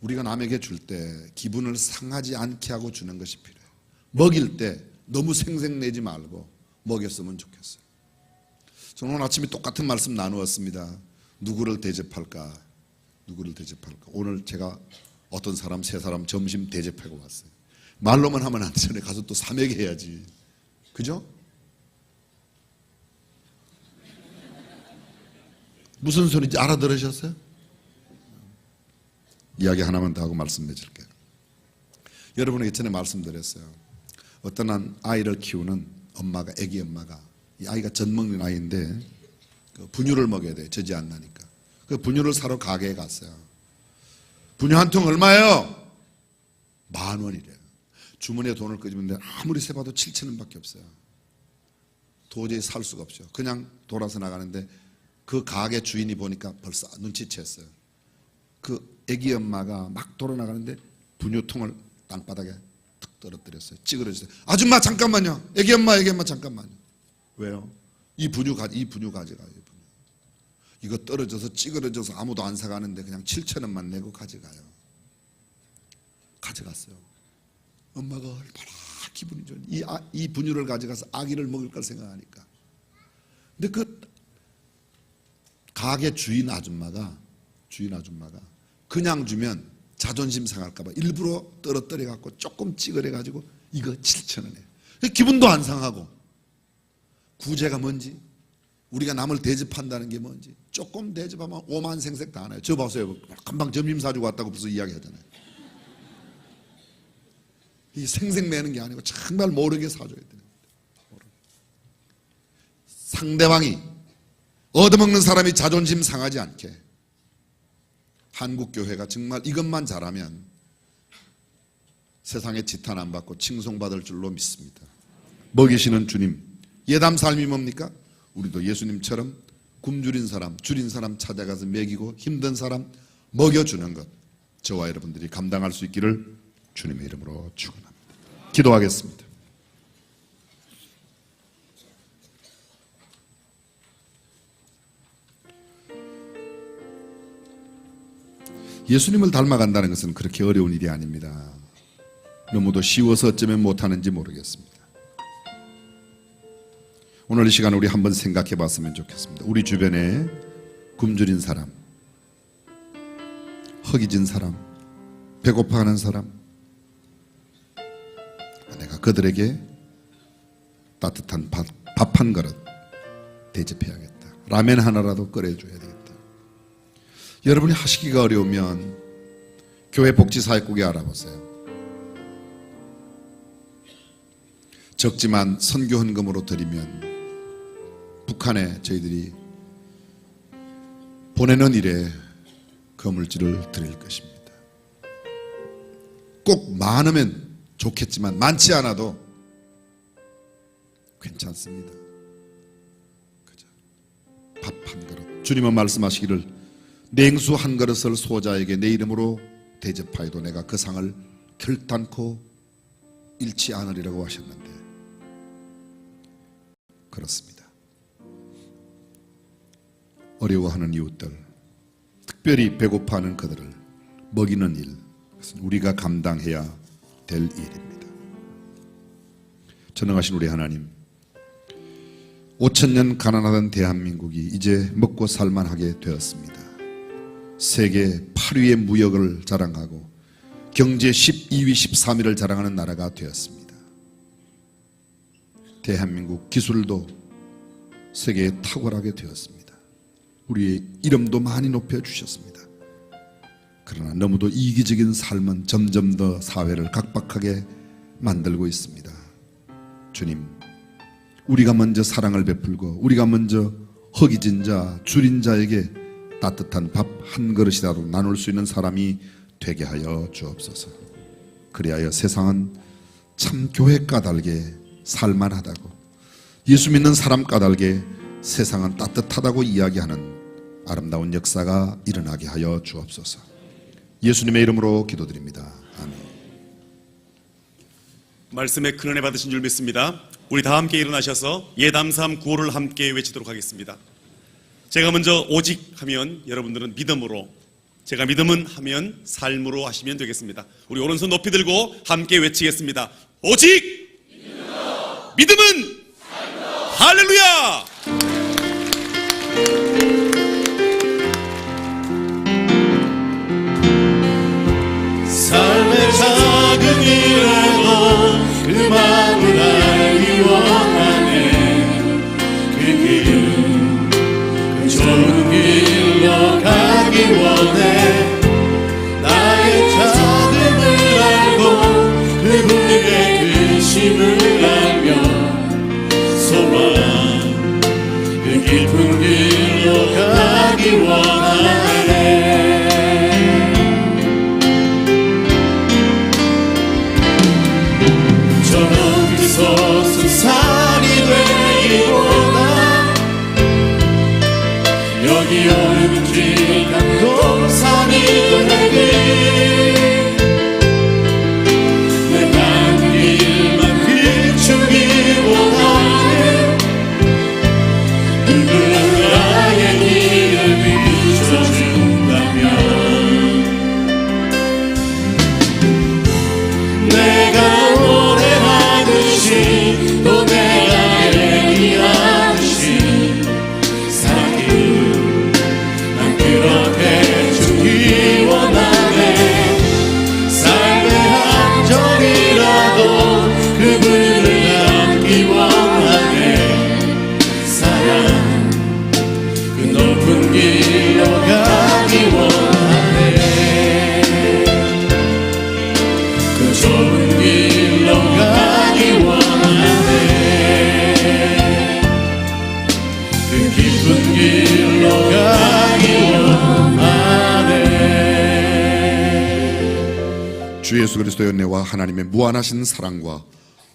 우리가 남에게 줄 때 기분을 상하지 않게 하고 주는 것이 필요해요. 먹일 때 너무 생색내지 말고 먹였으면 좋겠어요. 저는 오늘 아침에 똑같은 말씀 나누었습니다. 누구를 대접할까? 누구를 대접할까? 오늘 제가 어떤 사람, 3사람 점심 대접하고 왔어요. 말로만 하면 안 되잖아요. 가서 또 사먹여야지. 그죠? 무슨 소리인지 알아들으셨어요? 이야기 하나만 더 하고 말씀 맺을게요. 여러분에게 전에 말씀드렸어요. 어떤 한 아이를 키우는 엄마가, 애기 엄마가, 이 아이가 젖 먹는 아이인데 그 분유를 먹여야 돼. 젖이 안 나니까. 그 분유를 사러 가게에 갔어요. 분유 한 통 얼마예요? 10,000원이래요. 주머니에 돈을 끄집는데 아무리 세봐도 7,000원밖에 없어요. 도저히 살 수가 없죠. 그냥 돌아서 나가는데 그 가게 주인이 보니까 벌써 눈치챘어요. 그 애기 엄마가 막 돌아나가는데 분유통을 땅바닥에 툭 떨어뜨렸어요. 찌그러졌어요. 아줌마 잠깐만요. 애기 엄마 잠깐만요. 왜요? 이 분유 가져가요. 이거 떨어져서 찌그러져서 아무도 안 사가는데 그냥 7,000원만 내고 가져가요. 가져갔어요. 엄마가 얼마나 기분이 좋은 이 분유를 가져가서 아기를 먹을 걸 생각하니까. 근데 그 가게 주인 아줌마가 그냥 주면 자존심 상할까 봐 일부러 떨어뜨려 갖고 조금 찌그러 가지고 이거 7,000원에 기분도 안 상하고. 구제가 뭔지, 우리가 남을 대접한다는 게 뭔지, 조금 대접하면 오만생색 다 하나요. 저 보세요. 금방 점심 사주고 왔다고 벌써 이야기하잖아요. 이 생색내는 게 아니고 정말 모르게 사줘야 돼요. 상대방이 얻어먹는 사람이 자존심 상하지 않게 한국교회가 정말 이것만 잘하면 세상에 지탄 안 받고 칭송받을 줄로 믿습니다. 먹이시는 주님, 예담 삶이 뭡니까? 우리도 예수님처럼 굶주린 사람, 줄인 사람 찾아가서 먹이고 힘든 사람 먹여주는 것, 저와 여러분들이 감당할 수 있기를 주님의 이름으로 축원합니다. 기도하겠습니다. 예수님을 닮아간다는 것은 그렇게 어려운 일이 아닙니다. 너무도 쉬워서 어쩌면 못하는지 모르겠습니다. 오늘 이 시간 우리 한번 생각해 봤으면 좋겠습니다. 우리 주변에 굶주린 사람, 허기진 사람, 배고파하는 사람, 내가 그들에게 따뜻한 밥 한 그릇 대접해야겠다. 라면 하나라도 끓여줘야 되겠다. 여러분이 하시기가 어려우면 교회 복지사역국에 알아보세요. 적지만 선교 헌금으로 드리면 북한에 저희들이 보내는 일에 거물질을 드릴 것입니다. 꼭 많으면 좋겠지만 많지 않아도 괜찮습니다. 그죠? 밥 한 그릇. 주님은 말씀하시기를 냉수 한 그릇을 소자에게 내 이름으로 대접하여도 내가 그 상을 결단코 잃지 않으리라고 하셨는데 그렇습니다. 어려워하는 이웃들, 특별히 배고파하는 그들을 먹이는 일, 그것은 우리가 감당해야 될 일입니다. 전능하신 우리 하나님, 5,000년 가난하던 대한민국이 이제 먹고 살만하게 되었습니다. 세계 8위의 무역을 자랑하고 경제 12위, 13위를 자랑하는 나라가 되었습니다. 대한민국 기술도 세계에 탁월하게 되었습니다. 우리의 이름도 많이 높여주셨습니다. 그러나 너무도 이기적인 삶은 점점 더 사회를 각박하게 만들고 있습니다. 주님, 우리가 먼저 사랑을 베풀고 우리가 먼저 허기진 자, 줄인 자에게 따뜻한 밥 한 그릇이라도 나눌 수 있는 사람이 되게 하여 주옵소서. 그리하여 세상은 참 교회 까닭에 살만하다고, 예수 믿는 사람 까닭에 세상은 따뜻하다고 이야기하는 아름다운 역사가 일어나게 하여 주옵소서. 예수님의 이름으로 기도드립니다. 아멘. 말씀에 큰 은혜 받으신 줄 믿습니다. 우리 다 함께 일어나셔서 예담삼 구호를 함께 외치도록 하겠습니다. 제가 먼저 오직 하면 여러분들은 믿음으로, 제가 믿음은 하면 삶으로 하시면 되겠습니다. 우리 오른손 높이 들고 함께 외치겠습니다. 오직 믿음은 할렐루야! 삶의 자금이라도 그 마음을 알기 원하네. 그 좋은 길로 가기 원해. 나의 자금을 알고 그분의 근심을 알며 소망 그 깊은 길로 가기 원하네. 소승살이 되기보다 여기 오는 길 감동산이 되길. 내 가는 길만 비추기보다는 누군가의 길을 비춰준다면 내가 또 내가 얘기하듯이 사랑을 난 그렇게 주기 원하네. 삶의 한 절이라도 그분을 담기 원하네. 사랑 그 높은 길로 가기 원하네. 그 좋은 길로 가기 원하네. 길로 가기 원하네. 주 예수 그리스도의 은혜와 하나님의 무한하신 사랑과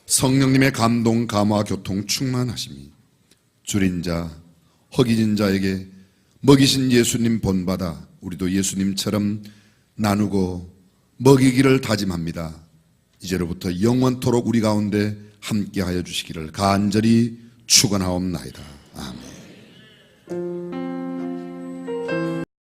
성령님의 감동, 감화, 교통, 충만하심이 줄인 자, 허기진 자에게 먹이신 예수님 본받아 우리도 예수님처럼 나누고 먹이기를 다짐합니다. 이제로부터 영원토록 우리 가운데 함께하여 주시기를 간절히 축원하옵나이다. 아멘.